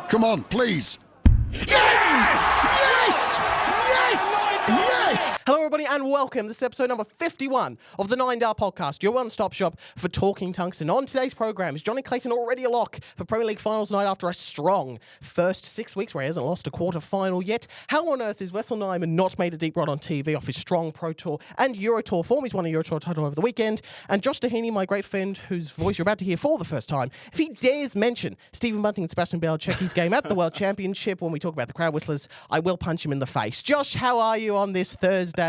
Come on, please. Yes! Yes! Yes! Yes! Hello, everybody, and welcome. This is episode number 51 of the 9 Dial Podcast, your one-stop shop for talking tungsten. On today's program is Jonny Clayton already a lock for Premier League finals night after a strong first 6 weeks where he hasn't lost a quarter final yet. How on earth is Wessel Nijman not made a deep run on TV off his strong Pro Tour and Euro Tour form? He's won a Euro Tour title over the weekend. And Josh Dehaney, my great friend, whose voice you're about to hear for the first time, if he dares mention Stephen Bunting and Sebastian Bielecki's game at the World Championship when we talk about the crowd whistlers, I will punch him in the face. Josh, how are you on this Thursday?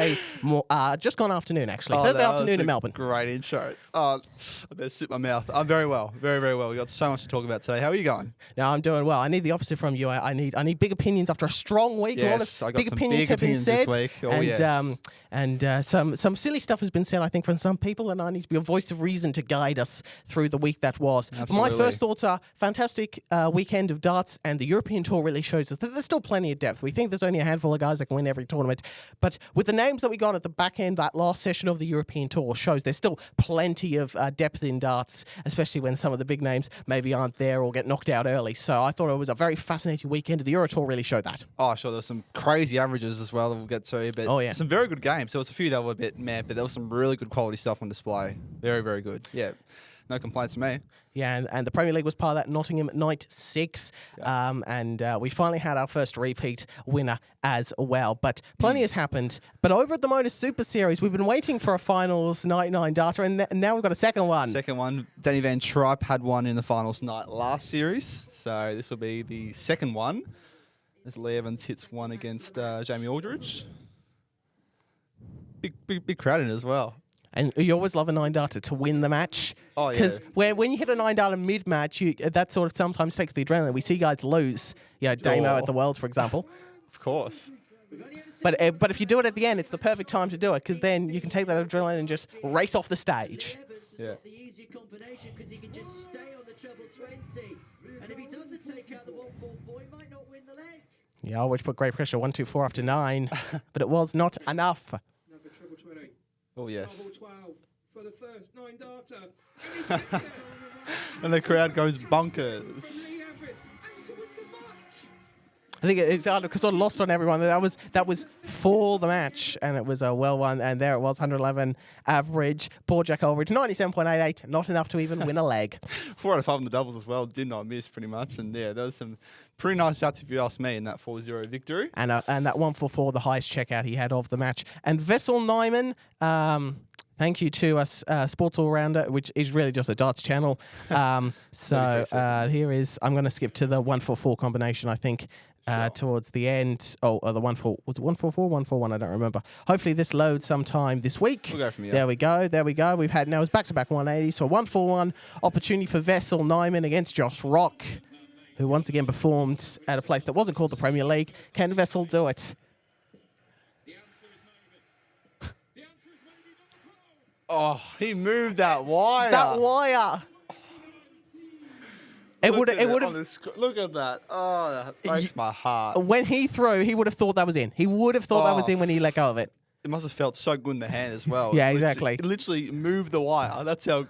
Just gone afternoon, actually. Thursday afternoon in Melbourne. Great intro. I better sit my mouth. I'm very well. Very, very well. We've got so much to talk about today. How are you going? No, I'm doing well. I need the opposite from you. I need big opinions after a strong week. Yes, a lot I of got big some opinions big have been opinions said. this week. Oh, and yes. some silly stuff has been said, I think, from some people, and I need to be a voice of reason to guide us through the week that was. Absolutely. My first thoughts are fantastic weekend of darts, and the European Tour really shows us that there's still plenty of depth. We think there's only a handful of guys that can win every tournament, but with the names that we got at the back end, that last session of the European Tour shows there's still plenty of depth in darts, especially when some of the big names maybe aren't there or get knocked out early. So I thought it was a very fascinating weekend. The Euro Tour really showed that. Oh, sure. There's some crazy averages as well that we'll get to. But some very good games. There was a few that were a bit meh, but there was some really good quality stuff on display. Very, very good. Yeah. No complaints from me. Yeah, and the Premier League was part of that Nottingham Night 6. Yeah. And we finally had our first repeat winner as well. But plenty has happened. But over at the Modus Super Series, we've been waiting for a finals night 9 data, and now we've got a second one. Second one. Danny Van Tripe had one in the finals night last series. So this will be the second one as Lee Evans hits one against Jamie Aldridge. Big crowd in it as well. And you always love a 9 data to win the match. Oh, yeah. Because when you hit a 9 data mid-match, that sort of sometimes takes the adrenaline. We see guys lose. Damo at the Worlds, for example. Of course. But if you do it at the end, it's the perfect time to do it, because then you can take that adrenaline and just race off the stage. Yeah. The easier combination, because he can just stay on the treble 20. And if he doesn't take out the 144, he might not win the leg. Yeah, which put great pressure, 1-2-4 after 9. But it was not enough. Oh, yes. 12 for the first 9 data. And the crowd goes bonkers. I think it's because I lost on everyone. That was for the match, and it was a well won. And there it was, 111 average. Poor Jack Ulrich, 97.88, not enough to even win a leg. 4 out of 5 on the doubles as well. Did not miss pretty much. And yeah, there was some pretty nice shots if you ask me in that 4-0 victory. And that 144, the highest checkout he had of the match. And Wessel Nijman. Thank you to us, Sports All Rounder, which is really just a darts channel. Here is, I'm going to skip to the 144 combination, I think, towards the end. The 1-4, was it 144, 141? I don't remember. Hopefully this loads sometime this week. We'll go from here. There we go. We've had, now it's back-to-back 180, so 141 opportunity for Wessel Nijman against Josh Rock, who once again performed at a place that wasn't called the Premier League. Can Wessel do it? Oh, he moved that wire. It would have. Look at that. Oh, that breaks my heart. When he threw, he would have thought that was in. He would have thought that was in when he let go of it. It must have felt so good in the hand as well. Yeah, exactly. It literally moved the wire. That's how.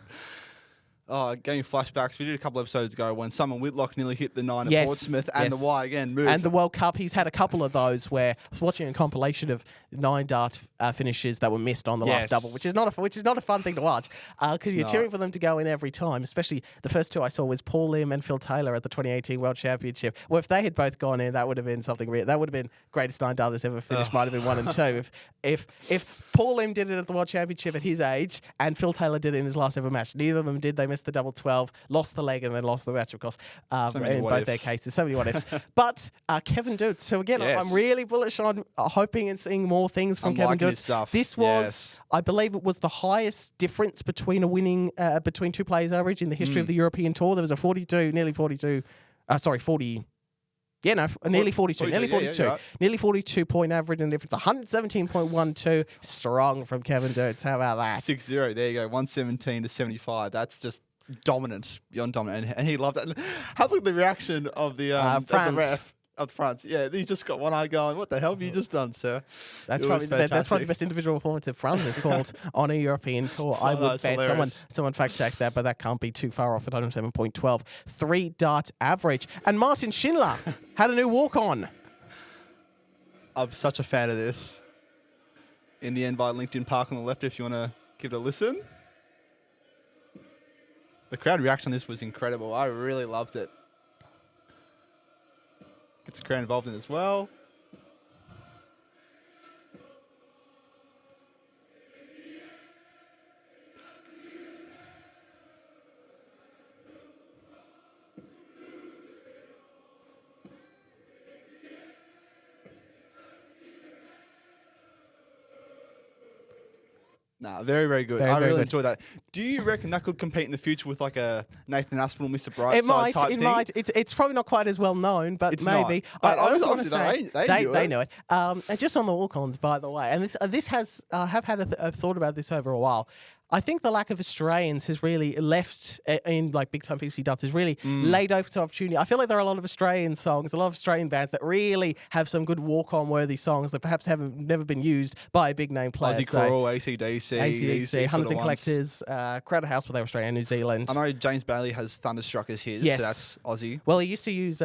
Oh, getting flashbacks. We did a couple episodes ago when Simon Whitlock nearly hit the 9 at Portsmouth and the wire again moved. And the World Cup, he's had a couple of those where I was watching a compilation of 9 dart finishes that were missed on the last double, which is not a fun thing to watch because you're cheering for them to go in every time. Especially the first two I saw was Paul Lim and Phil Taylor at the 2018 World Championship. Well, if they had both gone in, that would have been something real. That would have been greatest 9 darters ever finished. Might have been 1 and 2. If Paul Lim did it at the World Championship at his age and Phil Taylor did it in his last ever match, neither of them did. They missed the double 12. Lost the leg and then lost the match, of course, in both their cases. So many what ifs. But Kevin Dutz. So again, I'm really bullish on hoping and seeing more things from Kevin Dutz. This was, I believe, it was the highest difference between a winning between two players' average in the history of the European Tour. There was a 40. Yeah, no, nearly 42. Nearly 42. Right. Nearly 42 point average and difference. 117.12. Strong from Kevin Dutz. How about that? 6-0. There you go. 117 to 75. That's just dominant, beyond dominant. And he loved it. Have a look at the reaction of the ref. up front. Yeah, he's just got one eye going. What the hell have you just done, sir? That's probably the best individual performance of France is called on a European tour. I would bet someone fact check that, but that can't be too far off at 107.12. 3-dart average. And Martin Schindler had a new walk on. I'm such a fan of this. In the end, by LinkedIn Park on the left, if you want to give it a listen. The crowd reaction on this was incredible. I really loved it. Gets the crowd involved in it as well. Nah, very, very good. I really enjoyed that. Do you reckon that could compete in the future with like a Nathan Aspinall, Mr. Brightside type thing? It might. It's probably not quite as well known, but it's maybe. But I also want to say they know it. And just on the walk-ons, by the way, and this has have had a thought about this over a while. I think the lack of Australians has really left in like big time PC darts has really laid open to opportunity. I feel like there are a lot of Australian songs, a lot of Australian bands that really have some good walk-on worthy songs that perhaps never been used by big name players. Aussie Crawl, AC/DC, Hunters and Collectors, Crowded House, but they were Australian, New Zealand. I know James Bailey has Thunderstruck as his. Yes, so that's Aussie. Well, he used to use.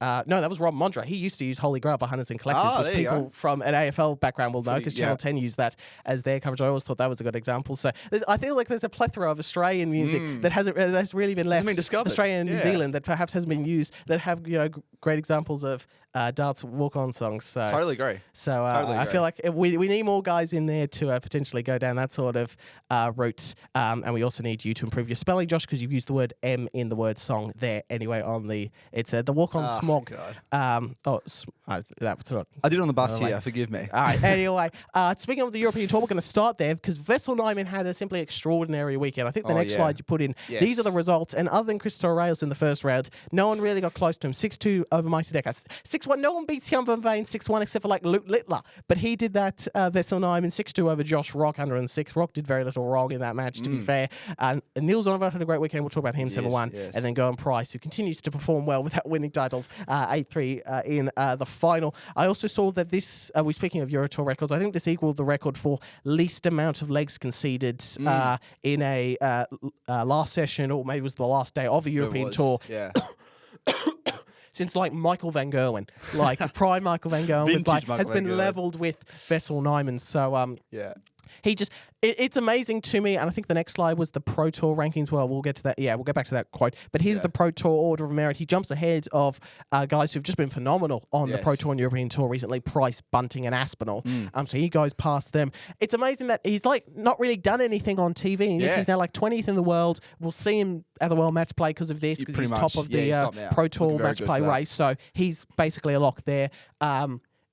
No, that was Rob Mondra. He used to use Holy Grail by Hunters and Collectors, which people from an AFL background will know because Channel 10 used that as their coverage. I always thought that was a good example. So I feel like there's a plethora of Australian music that's really been left. Australia and New Zealand that perhaps hasn't been used that have great examples of darts walk-on songs. So totally agree. So I feel like we need more guys in there to potentially go down that sort of route. And we also need you to improve your spelling, Josh, because you've used the word M in the word song there. Anyway, on the walk-on smog. God. That's not. I did it on the bus here. Forgive me. All right. Anyway, speaking of the European tour, we're going to start there because Wessel Nijman had a simply extraordinary weekend. I think the next slide you put in, these are the results. And other than Christopher Rales in the first round, no one really got close to him. 6-2 over Mighty Decker. 6-1. No one beats Jan van Veen 6-1 except for like Luke Littler. But he did that. Wessel Nijman 6-2 over Josh Rock 106. Rock did very little wrong in that match, to be fair. And Niels Oliver had a great weekend. We'll talk about him 7-1. Yes. And then Gohan Price, who continues to perform well without winning titles, 8-3 in the final. I also saw that this, we're speaking of Euro Tour records, I think this equaled the record for least amount of legs conceded in a last session, or maybe it was the last day of a European Tour. Yeah. Since like Michael van Gerwen, like prime Michael van Gerwen has been leveled with Wessel Nijman. So he just, it's amazing to me, and I think the next slide was the Pro Tour rankings. Well, we'll get to that. Yeah, we'll get back to that quote. But here's the Pro Tour order of merit. He jumps ahead of guys who've just been phenomenal on the Pro Tour and European Tour recently, Price, Bunting, and Aspinall. So he goes past them. It's amazing that he's like not really done anything on TV, and yet he's now like 20th in the world. We'll see him at the World Match Play because of this, because he's top of the Pro Tour Match Play race. So he's basically a lock there.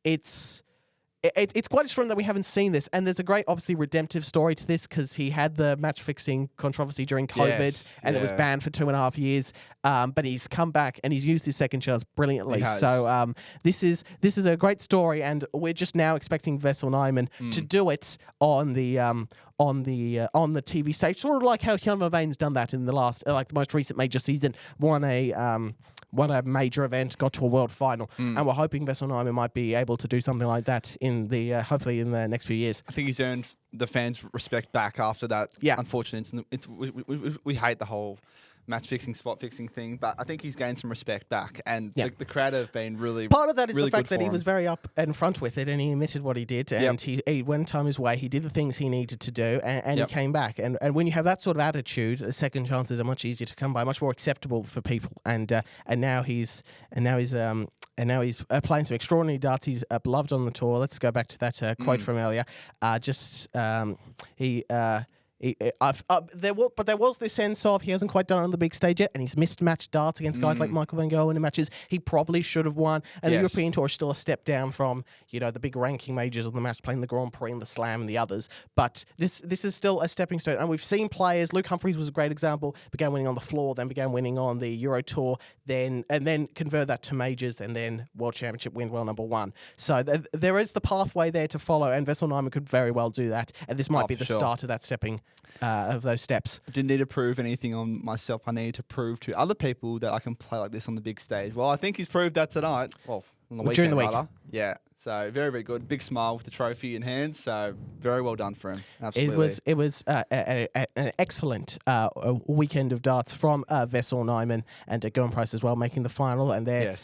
It's quite extraordinary that we haven't seen this, and there's a great, obviously, redemptive story to this because he had the match-fixing controversy during COVID, and it was banned for 2.5 years. But he's come back and he's used his second chance brilliantly. So this is a great story, and we're just now expecting Wessel Nijman to do it on the TV stage, sort of like how Jan van Veen's done that in the last, like the most recent major season, won a major event, got to a world final, and we're hoping Wessel Nijman might be able to do something like that in the hopefully in the next few years. I think he's earned the fans' respect back after that. Yeah, unfortunately, we hate the whole match-fixing, spot-fixing thing, but I think he's gained some respect back, and the crowd have been really part of that is really the fact that he was very up in front with it, and he admitted what he did, and he went time his way, he did the things he needed to do, and he came back, and when you have that sort of attitude, second chances are much easier to come by, much more acceptable for people, and now he's playing some extraordinary darts. He's beloved on the tour. Let's go back to that quote from earlier. There was this sense of he hasn't quite done it on the big stage yet, and he's missed match darts against guys like Michael van Gerwen in matches he probably should have won. And the European Tour is still a step down from the big ranking majors of the match, playing the Grand Prix and the Slam and the others. But this is still a stepping stone, and we've seen players. Luke Humphries was a great example. Began winning on the floor, then began winning on the Euro Tour, then convert that to majors, and then World Championship win well #1. So there is the pathway there to follow, and Wessel Nijman could very well do that. And this might be the start of that stepping steps. I didn't need to prove anything on myself. I needed to prove to other people that I can play like this on the big stage. Well, I think he's proved that tonight. Well, on the weekend, during the week. rather. Yeah. So very, very good. Big smile with the trophy in hand. So very well done for him. Absolutely. It was an excellent weekend of darts from Wessel Nijman and Gillen Price as well, making the final. And they're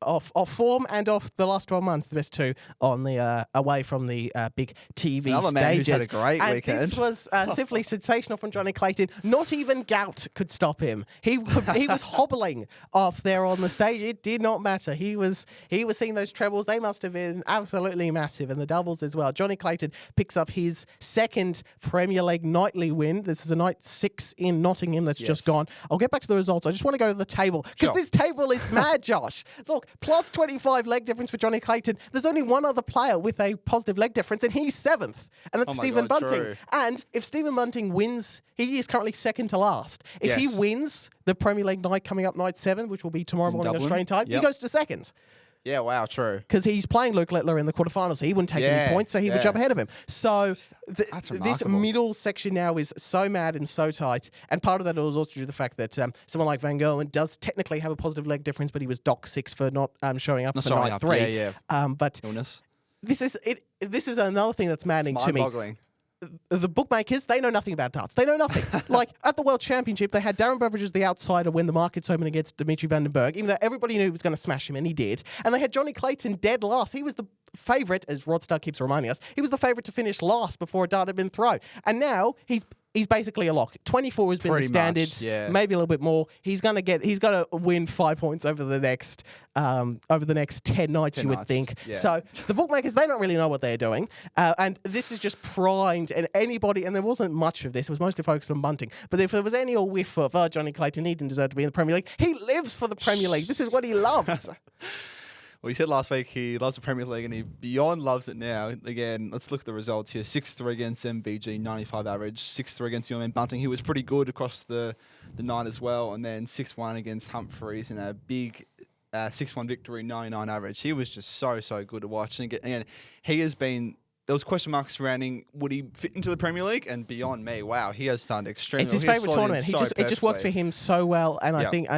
off form and off the last 12 months, the best two on the away from the big TV Another stages. man who's had a great and weekend. This was simply sensational from Jonny Clayton. Not even gout could stop him. He was hobbling off there on the stage. It did not matter. He was seeing those trebles. They must have been absolutely massive, and the doubles as well. Jonny Clayton picks up his second Premier League nightly win. This is a night 6 in Nottingham that's just gone. I'll get back to the results. I just want to go to the table because this table is mad, Josh. Look, plus 25 leg difference for Jonny Clayton. There's only one other player with a positive leg difference, and he's 7th, and that's Stephen Bunting. True. And if Stephen Bunting wins, he is currently second to last. If he wins the Premier League night coming up, night 7, which will be tomorrow morning Australian time, he goes to second. Yeah, wow, true. Because he's playing Luke Littler in the quarterfinals, so he wouldn't take any points, so he would jump ahead of him. So this middle section now is so mad and so tight, and part of that is also due to the fact that someone like Van Gerwen does technically have a positive leg difference, but he was docked 6 for not showing up for night 3. But illness. This is another thing that's maddening to me. Mind-boggling. The bookmakers, they know nothing about darts. They know nothing. Like, at the World Championship, they had Darren Beveridge as the outsider when the markets opened against Dimitri van den Berg, even though everybody knew he was going to smash him, and he did. And they had Jonny Clayton dead last. He was the favourite, as Rod Stark keeps reminding us, he was the favourite to finish last before a dart had been thrown. And now, he's basically a lock. 24 has been the standard, maybe a little bit more. He's gonna win 5 points over the next 10 nights, you would think. Yeah. So the bookmakers, they don't really know what they're doing, and this is just primed. And anybody, and there wasn't much of this. It was mostly focused on Bunting. But if there was any whiff of Jonny Clayton, he didn't deserve to be in the Premier League. He lives for the Premier League. This is what he loves. Well, he said last week he loves the Premier League and he beyond loves it now. Again, let's look at the results here. 6-3 against MBG, 95 average. 6-3 against your man Bunting. He was pretty good across the night as well. And then 6-1 against Humphreys in a big 6-1 victory, 99 average. He was just so good to watch. And again, he has been... There was question marks surrounding would he fit into the Premier League, and beyond me, wow, he has done extremely well. It's his favourite tournament. It just works for him so well, and I think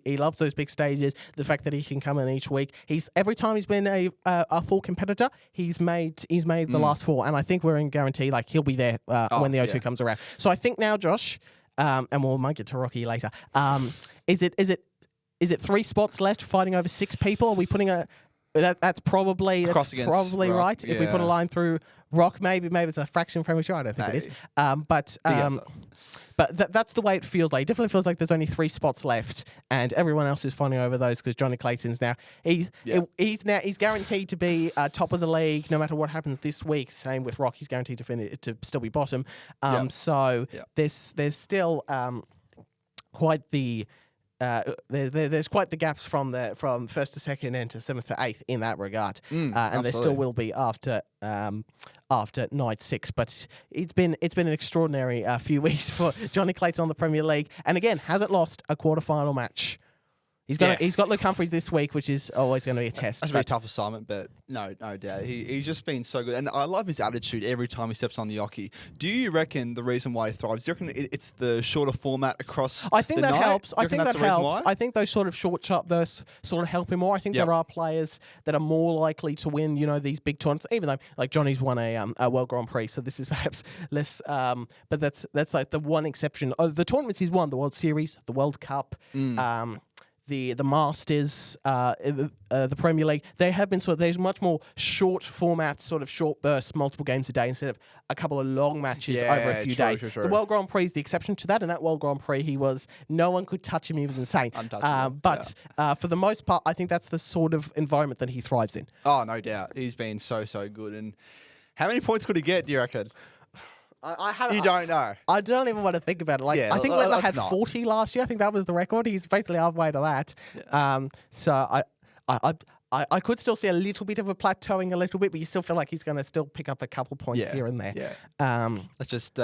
he loves those big stages. The fact that he can come in each week, every time he's been a full competitor, he's made the last 4, and I think we're in guarantee like he'll be there when the O2 comes around. So I think now, Josh, and we might get to Rocky later. Is it 3 spots left fighting over 6 people? Are we putting a That's probably right. Rock, If we put a line through Rock, maybe it's a fraction premature. I don't think it is. But that's the way it feels like. It definitely feels like there's only 3 spots left, and everyone else is fighting over those because Jonny Clayton's now he's guaranteed to be top of the league no matter what happens this week. Same with Rock, he's guaranteed to still be bottom. So there's still quite the. There's quite the gaps from first to second and to 7th to 8th in that regard, and there still will be after night 6. But it's been an extraordinary few weeks for Jonny Clayton on the Premier League, and again hasn't lost a quarterfinal match. He's got Luke Humphreys this week, which is always going to be a test. That's a very tough assignment, but no doubt. He's just been so good. And I love his attitude every time he steps on the yockey. Do you reckon the reason why he thrives, do you reckon it's the shorter format across I think the that night? helps. I think that helps. Why? I think those sort of short chart bursts sort of help him more. I think there are players that are more likely to win, these big tournaments, even though like Johnny's won a World Grand Prix, so this is perhaps less, but that's like the one exception. The tournaments he's won, the World Series, the World Cup, the Masters, the Premier League, they have been there's much more short format, sort of short bursts, multiple games a day instead of a couple of long matches over a few days. True. The World Grand Prix is the exception to that, and that World Grand Prix, no one could touch him. He was insane. Untouchable. But for the most part, I think that's the sort of environment that he thrives in. Oh, no doubt. He's been so good. And how many points could he get, do you reckon? You don't know. I don't even want to think about it. I think Littler had 40 last year. I think that was the record. He's basically halfway to that. Yeah. So I could still see a little bit of a plateauing a little bit, but you still feel like he's going to still pick up a couple points here and there. Yeah. Let's just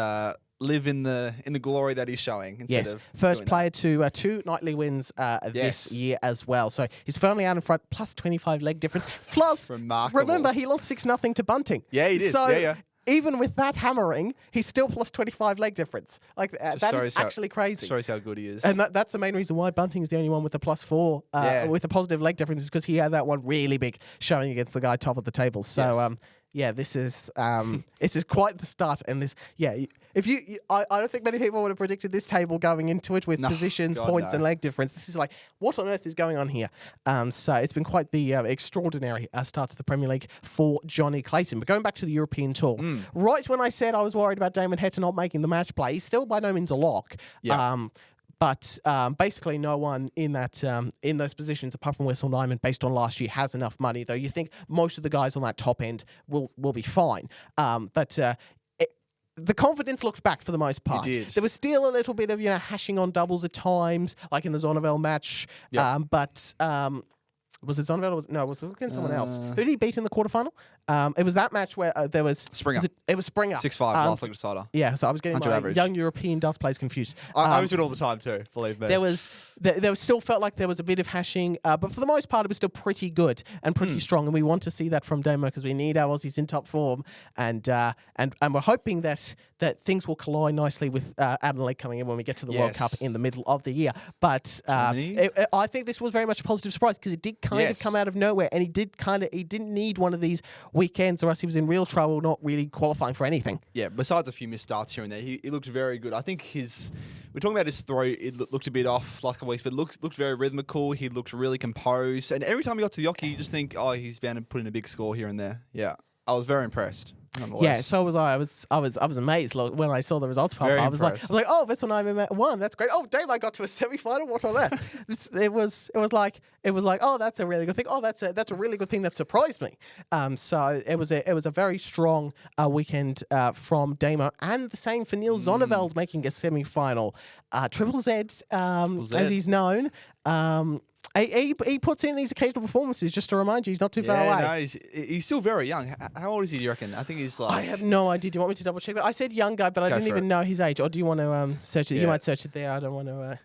live in the glory that he's showing. Instead of first player to 2 nightly wins this year as well. So he's firmly out in front, plus 25 leg difference. Plus, remarkable. Remember, he lost 6-0 to Bunting. Yeah, he did. So even with that hammering, he's still plus 25 leg difference. Like that is actually crazy. Shows how good he is. And that's the main reason why Bunting is the only one with a +4, with a positive leg difference, is because he had that one really big showing against the guy top of the table. So, this is quite the start. And this, I don't think many people would have predicted this table going into it with positions, points, and leg difference. This is like, what on earth is going on here? So it's been quite the extraordinary start to the Premier League for Jonny Clayton. But going back to the European Tour, right when I said I was worried about Damon Heta not making the match play, he's still by no means a lock. Yeah. But basically, no one in that in those positions, apart from Wessel Nijman, based on last year, has enough money. Though you think most of the guys on that top end will be fine. But the confidence looked back for the most part. It did. There was still a little bit of hashing on doubles at times, like in the Zonnevel match. Yep. Was it Zonnevel? Was it against someone else? Who did he beat in the quarterfinal? It was that match where there was Springer. It was Springer. 6-5 last leg decider. Yeah, so I was getting my average. young European dust plays confused. I was good all the time too, believe me. There was still felt like there was a bit of hashing, but for the most part, it was still pretty good and pretty strong. And we want to see that from Damo because we need our Aussies in top form, and we're hoping that things will collide nicely with Adelaide coming in when we get to the World Cup in the middle of the year. But I think this was very much a positive surprise because it did kind of come out of nowhere, and he didn't need one of these weekends, or else he was in real trouble, not really qualifying for anything. Yeah, besides a few missed starts here and there, he looked very good. I think we're talking about his throw, it looked a bit off last couple of weeks, but looked very rhythmical. He looked really composed, and every time he got to the Yoki, you just think, oh, he's bound to put in a big score here and there. Yeah, I was very impressed. Yeah, so was I. I was amazed when I saw the results pop up. I was like, oh, Wessel Nijman won. That's great. Oh, Dave, I got to a semi-final. What on earth? It was like, oh, that's a really good thing. Oh, that's a really good thing that surprised me. So it was a very strong weekend from Damo, and the same for Niels Zonneveld making a semi-final. Triple Z, as he's known. He puts in these occasional performances just to remind you he's not too far away. No, he's still very young. How old is he, do you reckon? I think he's like... I have no idea. Do you want me to double check that? I said young guy, but I didn't even know his age. Or do you want to search it? Yeah. You might search it there. I don't want to...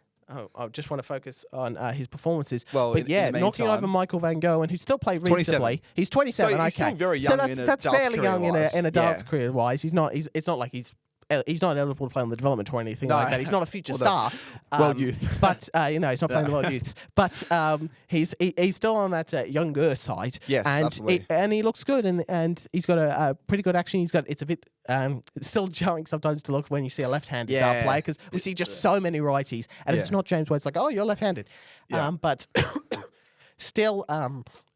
I just want to focus on his performances. Well, but knocking over Michael Van Gogh, who still played reasonably. He's 27. So he's still very young. So that's fairly young in a darts career wise. It's not like he's not eligible to play on the development tour or anything like that. He's not a future star. World Youth. But, he's not playing the World Youths. But he's still on that younger side. Yes, absolutely. And he looks good. And he's got a pretty good action. It's a bit still jarring sometimes to look when you see a left-handed dart player because we see just so many righties. And it's not James where it's like, oh, you're left-handed. Yeah. But still...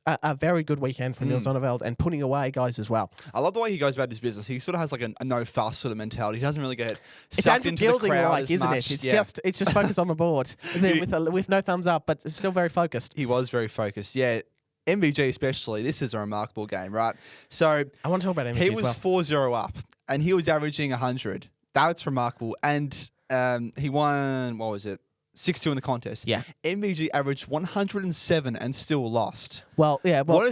A very good weekend for Niels Zonneveld and putting away guys as well. I love the way he goes about his business. He sort of has like a no fuss sort of mentality. He doesn't really get sucked into the crowd as isn't much. It? It's just focused on the board with no thumbs up, but still very focused. He was very focused. Yeah. MVG especially, this is a remarkable game, right? So I want to talk about MVG He was 4-0 up and he was averaging 100. That's remarkable. And he won, 6-2 in the contest. Yeah. MVG averaged 107 and still lost. Well, yeah. Well, what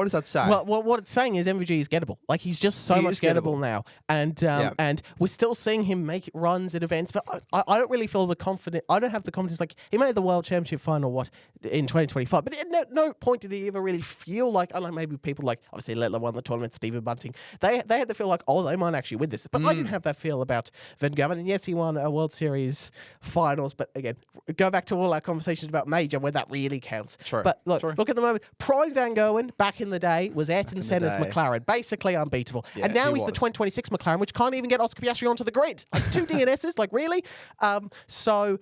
does that say? Well, what it's saying is MVG is gettable. Like he's just so much gettable now, and we're still seeing him make runs at events. But I don't really feel the confidence. I don't have the confidence. Like he made the World Championship final in 2025, but at no point did he ever really feel like. Unlike maybe people like obviously Letler won the tournament, Stephen Bunting. They had the feel like they might actually win this. But I didn't have that feel about Van Gerwen. And yes, he won a World Series finals. But again, go back to all our conversations about major where that really counts. True. But look at the moment. Prime Van Gerwen back in the day was Ayrton Senna's McLaren, basically unbeatable. Yeah, and now he's the 2026 McLaren, which can't even get Oscar Piastri onto the grid. Like 2 DNSs, like really? So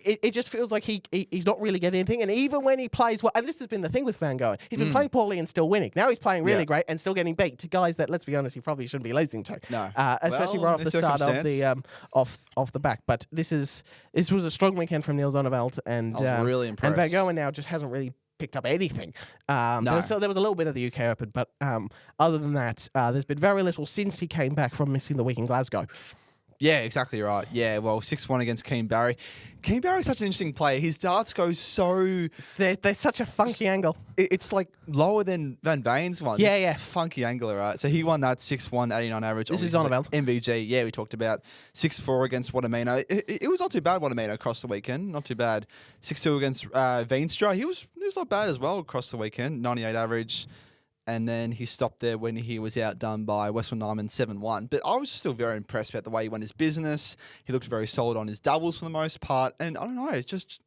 it just feels like he's not really getting anything. And even when he plays well, and this has been the thing with Van Gerwen, he's been playing poorly and still winning. Now he's playing really great and still getting beat to guys that, let's be honest, he probably shouldn't be losing to. No. Especially right off the start of the off the back. But this was a strong weekend from Niels Zonneveld, and I was really impressed. And Van Gerwen now just hasn't really picked up anything. There was a little bit of the UK Open, but other than that, there's been very little since he came back from missing the week in Glasgow. Yeah, exactly right. Yeah, well, 6-1 against Keane Barry. Keane Barry's such an interesting player. His darts go so... They're such a funky angle. It's like lower than Van Veen's one. Yeah. Funky angle, right? So he won that 6-1, 89 average. This is Zonneveld. MVG, yeah, we talked about. 6-4 against Watamino. It was not too bad, Watamino, across the weekend. Not too bad. 6-2 against Veenstra. He was not bad as well across the weekend. 98 average. and then he stopped there when he was outdone by Wessel Nijman 7-1. But I was still very impressed about the way he won his business. He looked very solid on his doubles for the most part, and I don't know, it's just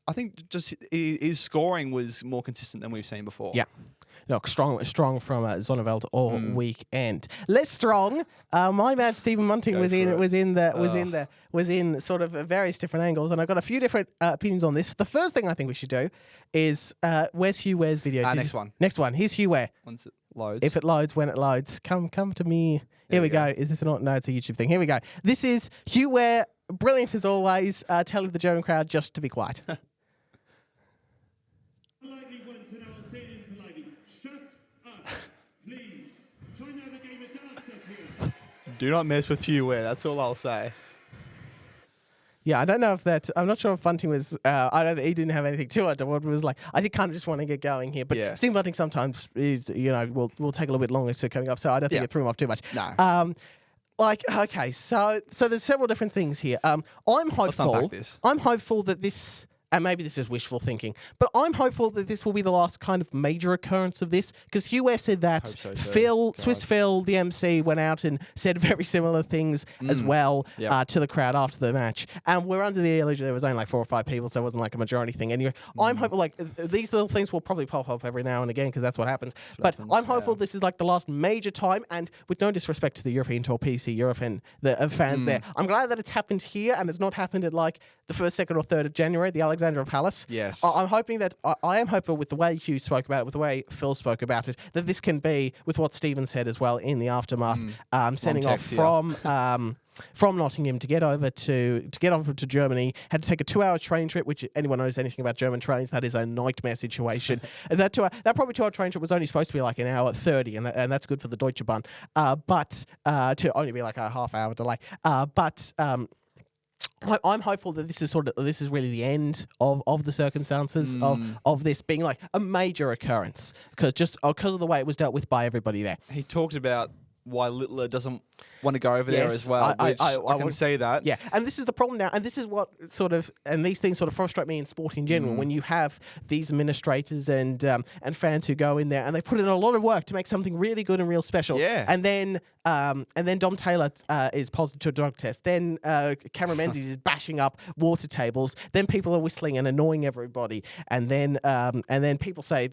I think just his scoring was more consistent than we've seen before. Yeah. Look, strong from Zonneveld all weekend. Less strong. My man Stephen Munting was in sort of various different angles, and I've got a few different opinions on this. The first thing I think we should do is where's Hugh Ware's video? Next one. Next one. Here's Hugh Ware. Once it loads. If it loads, when it loads, come to me. Here we go. Is this not? No, it's a YouTube thing. Here we go. This is Hugh Ware, brilliant as always, telling the German crowd just to be quiet. Politely once and I was saying politely, shut up, please. Try and have a game of dance up here. Do not mess with Hugh Ware. That's all I'll say. Yeah, I don't know if that. I'm not sure if Bunting was. I don't. He didn't have anything to it. What was like? I did kind of just want to get going here, but Steve Bunting sometimes is, will take a little bit longer to coming up. So I don't think it threw him off too much. No. Okay, so there's several different things here. I'm hopeful. Let's unpack this. I'm hopeful that this. And maybe this is wishful thinking, but I'm hopeful that this will be the last kind of major occurrence of this, because Hugh Ware said that Swiss Phil, the MC, went out and said very similar things as well to the crowd after the match. And we're under the illusion there was only like 4 or 5 people, so it wasn't like a majority thing. Anyway, I'm hopeful like these little things will probably pop up every now and again because that's what happens. I'm hopeful this is like the last major time, and with no disrespect to the European Tour, PC Europe and the fans there, I'm glad that it's happened here and it's not happened at like the 1st, 2nd or 3rd of January, the Alexandra Palace. Yes. I'm hoping that, I am hopeful with the way Hugh spoke about it, with the way Phil spoke about it, that this can be, with what Stephen said as well in the aftermath, sending off from Nottingham to get over to Germany, had to take a 2-hour train trip, which anyone knows anything about German trains, that is a nightmare situation. And that probably 2-hour train trip was only supposed to be like an hour 30, and that's good for the Deutsche Bahn. But to only be like a half-hour delay. I'm hopeful that this is really the end of the circumstances of this being like a major occurrence, because of the way it was dealt with by everybody there. He talked about why Littler doesn't want to go over there as well, I can see that. Yeah, and this is the problem now, and this is what and these things sort of frustrate me in sport in general, when you have these administrators and fans who go in there and they put in a lot of work to make something really good and real special. Yeah. And then Dom Taylor is positive to a drug test. Then Cameron Menzies is bashing up water tables. Then people are whistling and annoying everybody. And then people say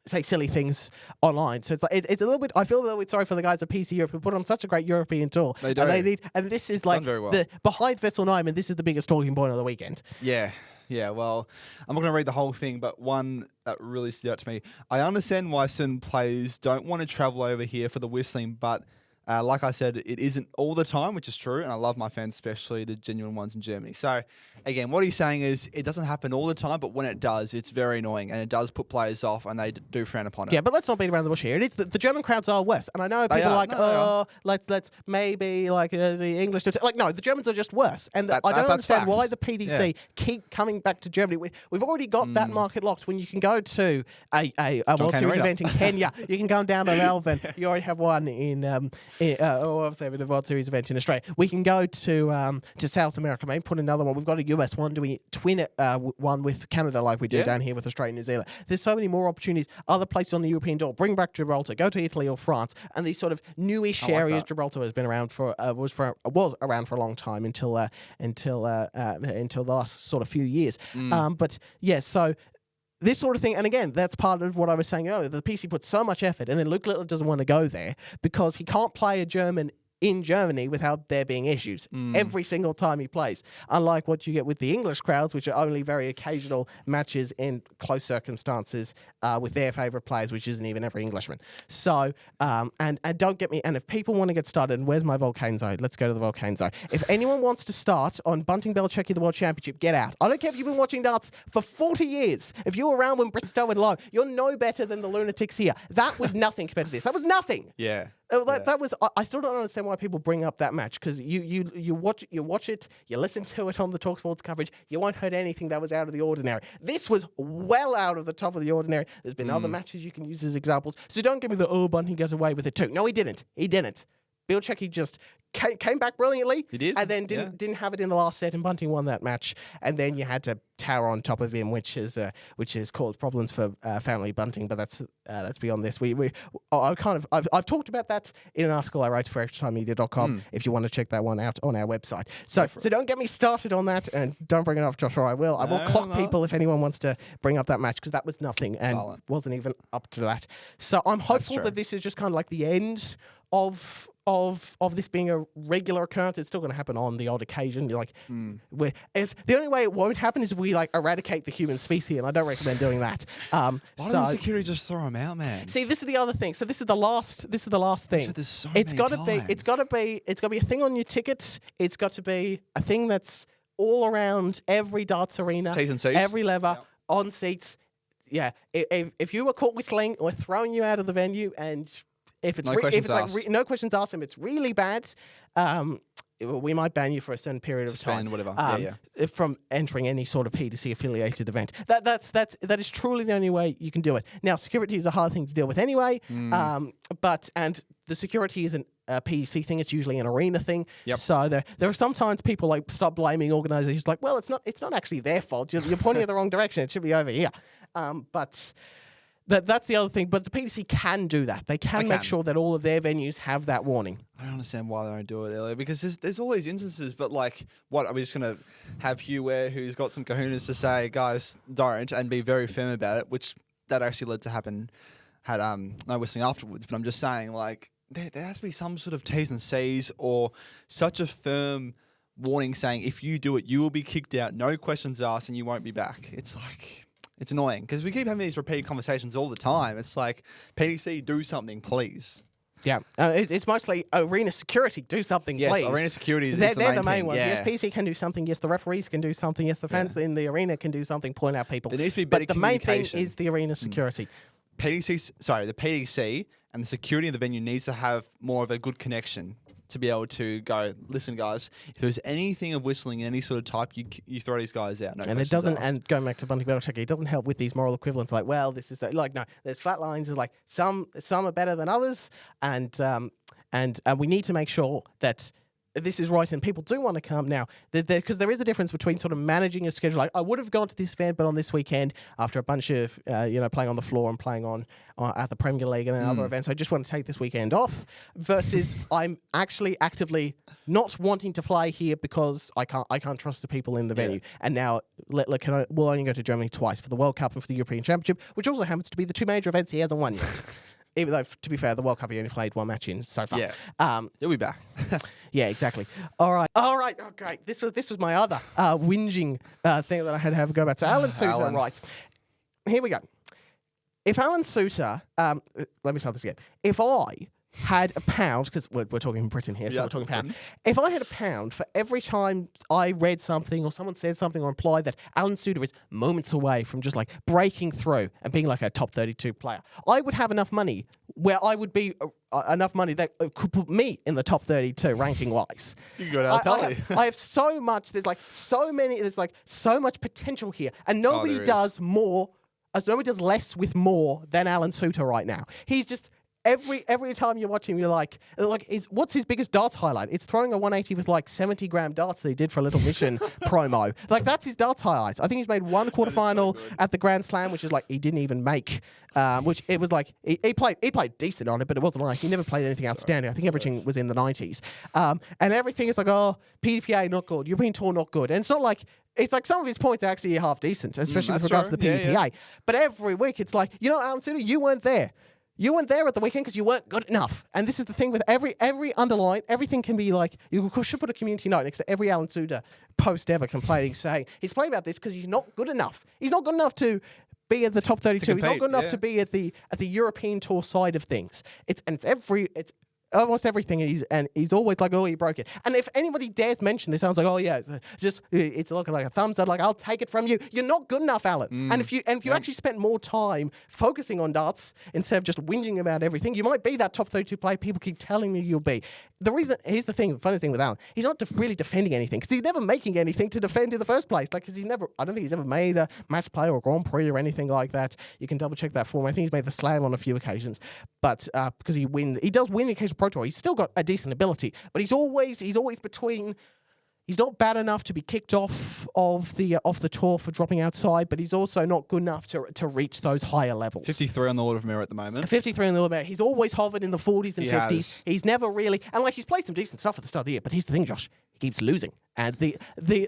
say silly things online. So it's a little bit. I feel a little bit sorry for the guys at PC Europe who put on such a great European tour. They do. And this is like behind Wessel Nijman. This is the biggest talking point of the weekend. Yeah. Yeah, well, I'm not going to read the whole thing, but one that really stood out to me. I understand why certain players don't want to travel over here for the whistling, but like I said, it isn't all the time, which is true, and I love my fans, especially the genuine ones in Germany. So, again, what he's saying is it doesn't happen all the time, but when it does, it's very annoying, and it does put players off, and they do frown upon it. Yeah, but let's not beat around the bush here. It is the German crowds are worse, and I know people are like, let's maybe like the English. Like, no, the Germans are just worse, and I don't understand why the PDC keep coming back to Germany. We've already got that market locked. When you can go to a World Series event in Kenya, you can go down to Melbourne. You already have one in obviously the World Series event in Australia. We can go to South America, maybe put another one. We've got a US one. Do we twin it one with Canada like we do down here with Australia and New Zealand? There's so many more opportunities. Other places on the European tour. Bring back Gibraltar. Go to Italy or France. And these sort of newish areas. Gibraltar has been around was around for a long time until the last sort of few years. But yeah, so. This sort of thing, and again, that's part of what I was saying earlier. The PC puts so much effort, and then Luke Littler doesn't want to go there because he can't play a German in Germany without there being issues every single time he plays. Unlike what you get with the English crowds, which are only very occasional matches in close circumstances with their favourite players, which isn't even every Englishman. So, and don't get me, and if people want to get started, and where's my Volcane Zone? Let's go to the Volcane Zone. If anyone wants to start on Bunting Belichick the World Championship, get out. I don't care if you've been watching darts for 40 years. If you were around when Bristow went low, you're no better than the lunatics here. That was nothing compared to this. That was nothing. Yeah. That was. I still don't understand why people bring up that match, because you watch it, you listen to it on the TalkSports coverage. You won't heard anything that was out of the ordinary. This was well out of the top of the ordinary. There's been other matches you can use as examples. So don't give me the Bunting gets away with it too. No, he didn't. He didn't. Bilchecki just came back brilliantly. He did, And then didn't have it in the last set, and Bunting won that match. And then you had to tower on top of him, which has caused problems for family Bunting. But that's beyond this. I've talked about that in an article I wrote for extratimemedia.com. If you want to check that one out on our website. So don't get me started on that, and don't bring it up, Josh, or I will. I will clock people if anyone wants to bring up that match, because that was nothing and wasn't even up to that. So I'm hopeful that this is just kind of like the end of this being a regular occurrence. It's still going to happen on the odd occasion. You're like, if the only way it won't happen is if we like eradicate the human species, and I don't recommend doing that. Why doesn't security just throw them out, man? See, this is the other thing. So this is the last thing. It's got to be a thing on your tickets. It's got to be a thing that's all around every darts arena, T's and C's. every lever, on seats. Yeah, if you were caught whistling, we're throwing you out of the venue, and if it's no questions asked, and it's really bad, we might ban you for a certain period of time. Whatever. From entering any sort of P2C affiliated event. That is truly the only way you can do it. Now, security is a hard thing to deal with anyway. But the security isn't a PDC thing; it's usually an arena thing. Yep. So there are sometimes people like stop blaming organisations. Like, well, it's not actually their fault. You're pointing in the wrong direction. It should be over here. But that's the other thing. But the PDC can do that. They can make sure that all of their venues have that warning. I don't understand why they don't do it earlier, because there's all these instances. But like, what are we just gonna have Hugh Ware, who's got some kahunas, to say, guys, don't, and be very firm about it, which that actually led to happen. Had no whistling afterwards. But I'm just saying, like, there has to be some sort of T's and C's, or such a firm warning saying, if you do it, you will be kicked out, no questions asked, and you won't be back. It's like, it's annoying, because we keep having these repeated conversations all the time. It's like, PDC, do something, please. Yeah, it's mostly arena security. Do something, please. Yes, arena security is they're the main thing. ones. Yeah. Yes, PC can do something. Yes, the referees can do something. Yes, the fans in the arena can do something, point out people. There needs to be better But the main thing communication. is the arena security. The PDC and the security of the venue needs to have more of a good connection to be able to go, listen, guys, if there's anything of whistling, any sort of type, you throw these guys out. No, and it doesn't. Asked. And going back to Bunting Belichick, it doesn't help with these moral equivalents. Like, well, this is like, no, there's flat lines. Is like some are better than others, and we need to make sure that this is right, and people do want to come now, because there is a difference between sort of managing a schedule. Like, I would have gone to this event, but on this weekend, after a bunch of playing on the floor and playing on at the Premier League and other events, I just want to take this weekend off. Versus, I'm actually actively not wanting to fly here because I can't trust the people in the venue. And now we'll only go to Germany twice, for the World Cup and for the European Championship, which also happens to be the two major events he hasn't won yet. Even though, to be fair, the World Cup he only played one match in so far. Yeah. He'll be back. Yeah, exactly. All right. Okay. This was my other whinging thing that I had to have a go about. So Alan Suter, right? Here we go. If Alan Suter, let me start this again. If I had £1, because we're talking Britain here, so we're talking pound. If I had £1 for every time I read something or someone said something or implied that Alan Suter is moments away from just like breaking through and being like a top 32 player, I would have enough money where I would be enough money that could put me in the top 32 ranking wise. You got I have so much. There's so much potential here, and nobody does more. Nobody does less with more than Alan Suter right now. He's just. Every time you watch him, you're like, what's his biggest darts highlight? It's throwing a 180 with like 70-gram darts that he did for a Little Mission promo. Like, that's his darts highlights. I think he's made one quarterfinal at the Grand Slam, which is like he didn't even make. Which it was like he played decent on it, but it wasn't like he never played anything outstanding. I think everything was in the 90s, and everything is like, oh, PDPA not good, European Tour not good, and it's not like. It's like some of his points are actually half decent, especially with regards to the PDPA. Yeah. But every week it's like, Alan Suter, you weren't there. You weren't there at the weekend because you weren't good enough. And this is the thing with every underline, everything can be like, you should put a community note next to every Alan Suter post ever complaining, saying, he's playing about this because he's not good enough. He's not good enough to be at the top 32. He's not good enough to be at the European Tour side of things. It's almost everything, and he's always like, oh, he broke it. And if anybody dares mention this, sounds like, oh yeah, it's looking like a thumbs up, like, I'll take it from you. You're not good enough, Alan. And if you actually spent more time focusing on darts instead of just whinging about everything, you might be that top 32 player people keep telling you you'll be. Here's the funny thing with Alan, he's not really defending anything, because he's never making anything to defend in the first place. Like, because I don't think he's ever made a match play or Grand Prix or anything like that. You can double check that for him. I think he's made the slam on a few occasions, but because he does win the occasional Pro Tour. He's still got a decent ability, but he's always between. He's not bad enough to be kicked off of the tour for dropping outside, but he's also not good enough to reach those higher levels. 53 on the order of merit at the moment. 53 on the order of merit. He's always hovered in the 40s and 50s. Has. He's never really, and like he's played some decent stuff at the start of the year. But here's the thing, Josh. He keeps losing. And the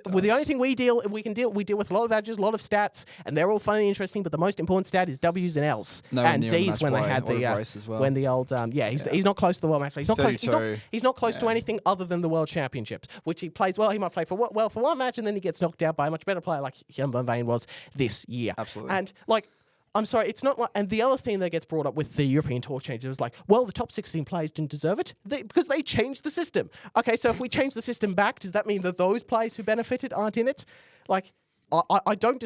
only thing we deal with a lot of averages, a lot of stats, and they're all funny and interesting. But the most important stat is W's and L's and D's when they had when the old he's not close to the world match. He's not close. He's not close to anything other than the world championships, which he plays well. He might play for one match and then he gets knocked out by a much better player like Jan van Veen was this year. Absolutely. And like. I'm sorry, it's not like... And the other thing that gets brought up with the European Tour changes is like, well, the top 16 players didn't deserve it because they changed the system. Okay, so if we change the system back, does that mean that those players who benefited aren't in it? Like... I don't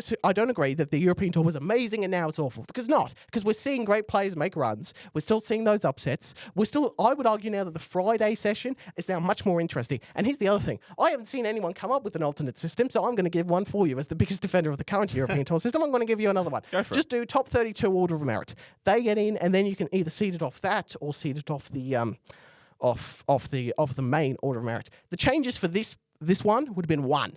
agree that the European Tour was amazing and now it's awful. Because we're seeing great players make runs. We're still seeing those upsets. I would argue now that the Friday session is now much more interesting. And here's the other thing. I haven't seen anyone come up with an alternate system, so I'm going to give one for you. As the biggest defender of the current European Tour system, I'm going to give you another one. Just do top 32 order of merit. They get in, and then you can either seed it off that or seed it off the the main order of merit. The changes for this one would have been one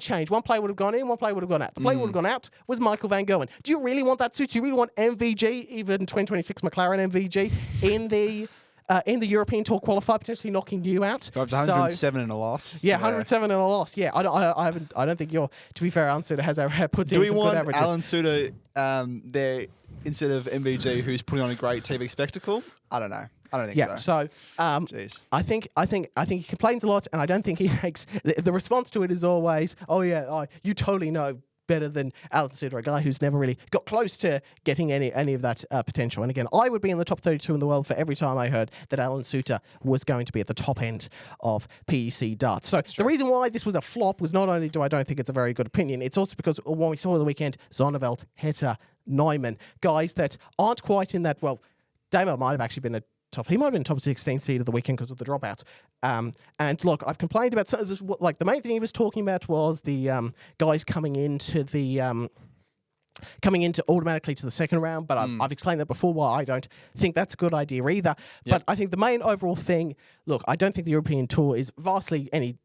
change. One player would have gone in, one player would have gone out. The player would have gone out was Michael van Gerwen. Do you really want that suit? Do you really want MVG, even 2026 McLaren MVG, in the European Tour qualifier, potentially knocking you out? 107 and a loss. Yeah, 107 and a loss. Yeah, I don't think your, to be fair, Alan Suter has put in some good averages. Do we want Alan Suter there instead of MVG, who's putting on a great TV spectacle? I don't know. I don't think so. So I think he complains a lot, and I don't think he makes the response to it is always, you totally know better than Alan Suter, a guy who's never really got close to getting any of that potential. And again, I would be in the top 32 in the world for every time I heard that Alan Suter was going to be at the top end of PEC darts. So the reason why this was a flop was not only I don't think it's a very good opinion, it's also because when we saw the weekend, Zonneveld, Heta, Nijman, guys that aren't quite in that, well, Damo might have actually been he might have been top 16 seed of the weekend because of the dropouts. And look, I've complained about some of this. Like the main thing he was talking about was the guys coming into automatically to the second round. But I've explained that before. Why I don't think that's a good idea either. But I think the main overall thing. Look, I don't think the European Tour is vastly any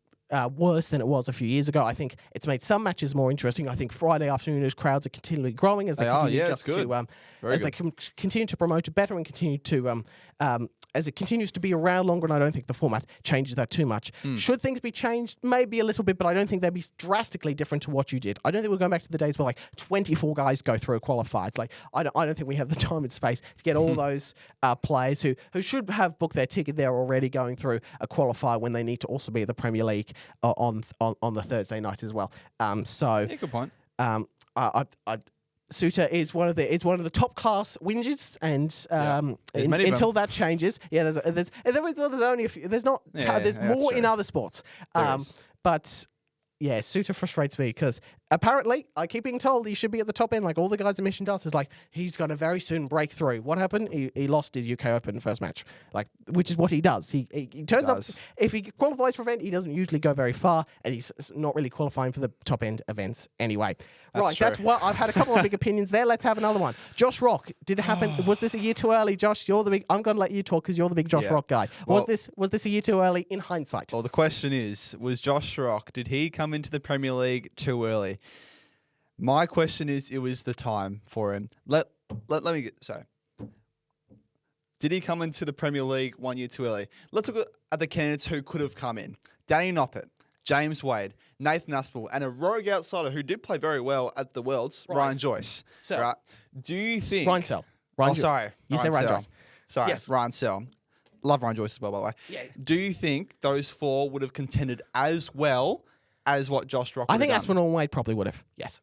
worse than it was a few years ago. I think it's made some matches more interesting. I think Friday afternooners crowds are continually growing as they continue to promote it better and continue to as it continues to be around longer, and I don't think the format changes that too much. Should things be changed? Maybe a little bit, but I don't think they'd be drastically different to what you did. I don't think we're going back to the days where like 24 guys go through a qualifier. It's like I don't think we have the time and space to get all those players who should have booked their ticket there already going through a qualifier when they need to also be at the Premier League on the Thursday night as well. Good point. Suter is one of the top class whinges, and until that changes, there's only a few. There's not. There's more in other sports. But yeah, Suter frustrates me because apparently I keep being told he should be at the top end. Like all the guys at Mission Darts is like he's going to very soon break through. What happened? He lost his UK Open first match, which is what he does. He turns up if he qualifies for an event, he doesn't usually go very far, and he's not really qualifying for the top end events anyway. That's what I've had a couple of big opinions there. Let's have another one. Josh Rock, did it happen? Was this a year too early, Josh? I'm going to let you talk because you're the big Josh Rock guy. Was this a year too early in hindsight? Well, the question is, was Josh Rock, did he come into the Premier League too early? My question is, it was the time for him. Let me get did he come into the Premier League 1 year too early? Let's look at the candidates who could have come in. Danny Noppert, James Wade, Nathan Aspinall, and a rogue outsider who did play very well at the Worlds, Ryan Joyce. So, do you think... Ryan Sell. You say Ryan Joyce. Sorry, yes. Ryan Sell. Love Ryan Joyce as well, by the way. Yeah. Do you think those four would have contended as well as what Josh Rock would have done? I think Aspinall and Wade probably would have, yes.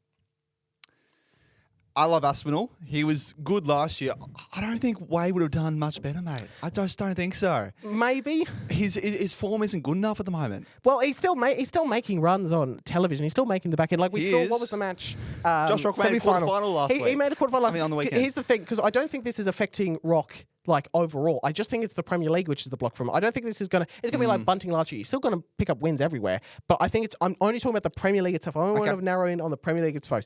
I love Aspinall. He was good last year. I don't think Wade would have done much better, mate. I just don't think so. Maybe his form isn't good enough at the moment. Well, he's still making runs on television. He's still making the back end. Like we saw, what was the match? Josh Rock made a quarterfinal last week. He made a quarterfinal last week. On the weekend. Here's the thing, because I don't think this is affecting Rock like overall. I just think it's the Premier League which is the block from. I don't think this is gonna. It's gonna be like Bunting last year. He's still gonna pick up wins everywhere, but I think it's. I'm only talking about the Premier League itself. I only want to narrow in on the Premier League itself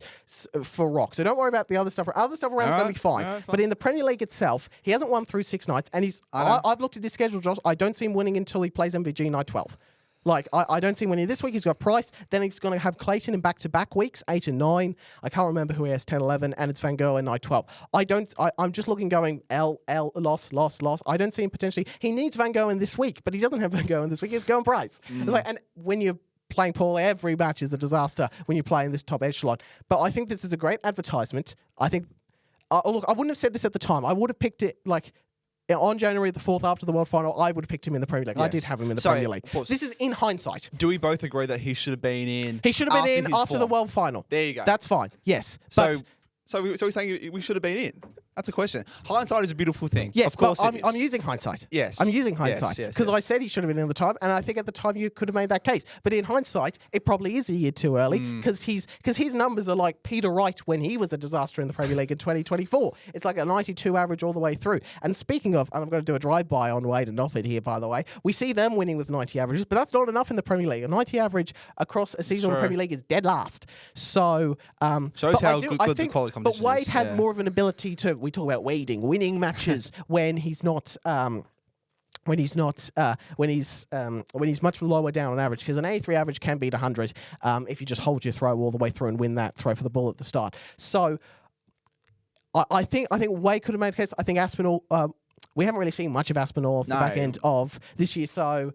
for Rock. So don't worry about the other stuff. Other stuff around is gonna be fine. But in the Premier League itself, he hasn't won through 6 nights, and I've looked at his schedule, Josh. I don't see him winning until he plays MVG night 12. Like, I don't see him winning this week. He's got Price. Then he's going to have Clayton in back-to-back weeks, 8 and 9. I can't remember who he has, 10, 11, and it's Van Gogh in night 12. I'm just looking going loss. I don't see him potentially. He needs Van Gogh in this week, but he doesn't have Van Gogh in this week. He has Go and Price. It's like, and when you're playing Paul, every match is a disaster when you play in this top echelon. But I think this is a great advertisement. I think, look, I wouldn't have said this at the time. I would have picked it, like, on January the 4th after the World Final, I would have picked him in the Premier League. Yes. I did have him in the Premier League. This is in hindsight. Do we both agree that he should have been in? He should have been in after the World Final. There you go. That's fine. Yes. So we're saying we should have been in. That's a question. Hindsight is a beautiful thing. Yes, of course but I'm using hindsight. Yes. I'm using hindsight. Because I said he should have been in the time, and I think at the time you could have made that case. But in hindsight, it probably is a year too early because his numbers are like Peter Wright when he was a disaster in the Premier League in 2024. It's like a 92 average all the way through. And speaking of, and I'm going to do a drive-by on Wade and Offord here, by the way, we see them winning with 90 averages, but that's not enough in the Premier League. A 90 average across a season in the Premier League is dead last. So, shows how good the quality competition is. But Wade has more of an ability to, we talk about wading, winning matches when he's not when he's much lower down on average, because an 83 average can beat 100 if you just hold your throw all the way through and win that throw for the ball at the start. So I think Wade could have made a case. I think Aspinall. We haven't really seen much of Aspinall off the back end of this year, so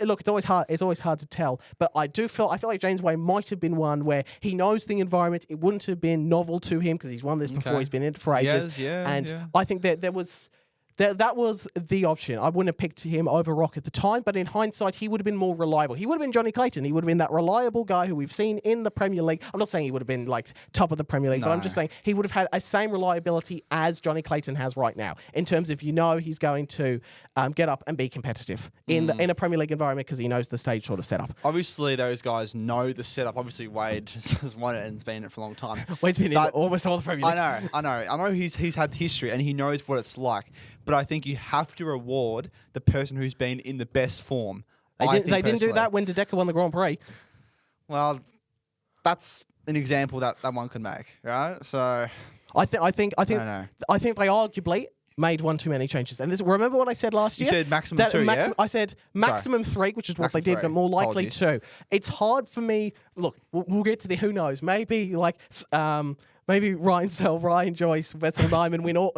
look, it's always hard. It's always hard to tell. But I feel like James Wade might have been one where he knows the environment. It wouldn't have been novel to him because he's won this before. He's been in it for ages, I think that that was the option. I wouldn't have picked him over Rock at the time, but in hindsight, he would have been more reliable. He would have been Jonny Clayton. He would have been that reliable guy who we've seen in the Premier League. I'm not saying he would have been like top of the Premier League, but I'm just saying he would have had a same reliability as Jonny Clayton has right now in terms of he's going to get up and be competitive in a Premier League environment because he knows the stage sort of setup. Obviously, those guys know the setup. Obviously, Wade has won it and has been in it for a long time. Wade's been in almost all the Premier Leagues. I know. He's had history and he knows what it's like. But I think you have to reward the person who's been in the best form. They didn't do that when De Decker won the Grand Prix. Well, that's an example that one could make, right? So I think they arguably made one too many changes. And remember what I said last year? You said maximum 2, yeah? I said maximum 3, which is what they did, but more likely 2. It's hard for me. Look, we'll get to the who knows. Maybe maybe Ryan Sell, Ryan Joyce, Wessel Nijman win all.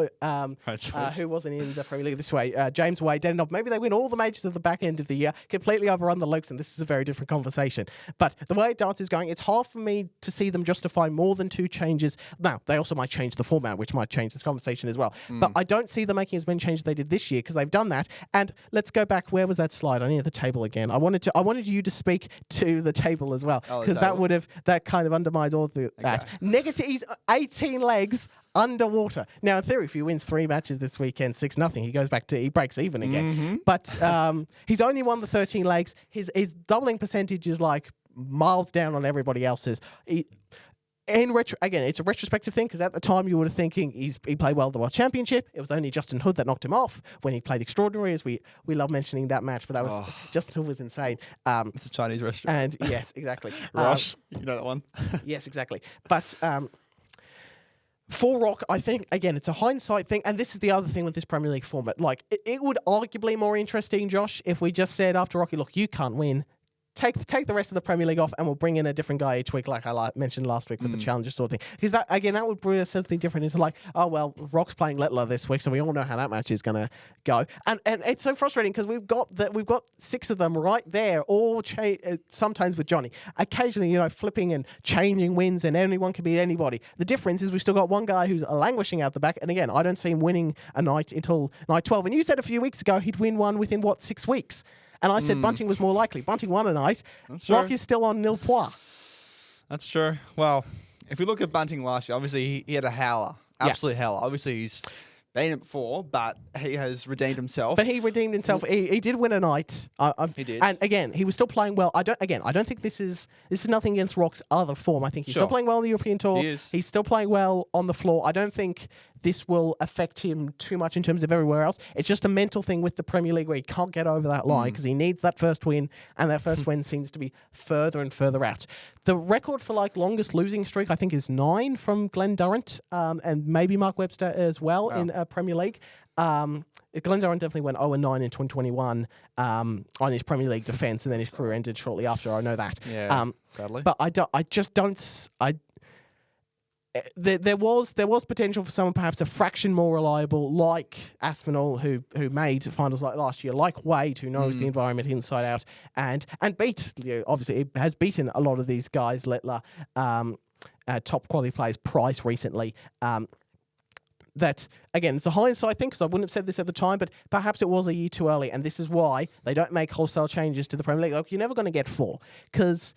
Who wasn't in the Premier League this way? James Wade, Dennob. Maybe they win all the majors at the back end of the year, completely overrun the Lokes, and this is a very different conversation. But the way Dance is going, it's hard for me to see them justify more than 2 changes. Now, they also might change the format, which might change this conversation as well. But I don't see them making as many changes as they did this year because they've done that. And let's go back. Where was that slide? I need the table again. I wanted you to speak to the table as well because that kind of undermines all that. Negative. He's 18 legs underwater. Now, in theory, if he wins 3 matches this weekend, 6-0, he breaks even again. But he's only won the 13 legs. His doubling percentage is like miles down on everybody else's. Again, it's a retrospective thing because at the time you were thinking he played well at the World Championship. It was only Justin Hood that knocked him off when he played extraordinary, as we love mentioning that match. But that was Justin Hood was insane. It's a Chinese restaurant. And yes, exactly. Rush, you know that one. Yes, exactly. But for Rock, I think, again, it's a hindsight thing. And this is the other thing with this Premier League format. Like, it would arguably be more interesting, Josh, if we just said after Rocky, look, you can't win. Take the rest of the Premier League off and we'll bring in a different guy each week, like I mentioned last week with the Challenger sort of thing. Because that would bring us something different into like, oh, well, Rock's playing Lettler this week, so we all know how that match is going to go. And it's so frustrating because we've got 6 of them right there, all sometimes with Jonny. Occasionally, flipping and changing wins, and anyone can beat anybody. The difference is we've still got one guy who's languishing out the back. And again, I don't see him winning a night until night 12. And you said a few weeks ago he'd win one within, 6 weeks? And I said Bunting was more likely. Bunting won a night. Rock is still on nil points. That's true. Well, if we look at Bunting last year, obviously he had a howler. Absolute howler. Obviously he's been it before, but he has redeemed himself. But he redeemed himself. He did win a night. He did. And again, he was still playing well. I don't think this is nothing against Rock's other form. I think he's still playing well on the European Tour. He is. He's still playing well on the floor. I don't think this will affect him too much in terms of everywhere else. It's just a mental thing with the Premier League where he can't get over that line because he needs that first win, and that first win seems to be further and further out. The record for longest losing streak, I think, is 9 from Glenn Durrant, and maybe Mark Webster as well in Premier League. Glenn Durrant definitely went 0-9 in 2021 on his Premier League defence, and then his career ended shortly after. I know that. Yeah, sadly. But I just don't. There was potential for someone perhaps a fraction more reliable, like Aspinall, who made finals like last year, like Wade, who knows the environment inside out, and beat, obviously has beaten a lot of these guys, Littler, top quality players, Price recently. That, again, it's a hindsight thing, because I wouldn't have said this at the time, but perhaps it was a year too early, and this is why they don't make wholesale changes to the Premier League. You're never going to get 4, because,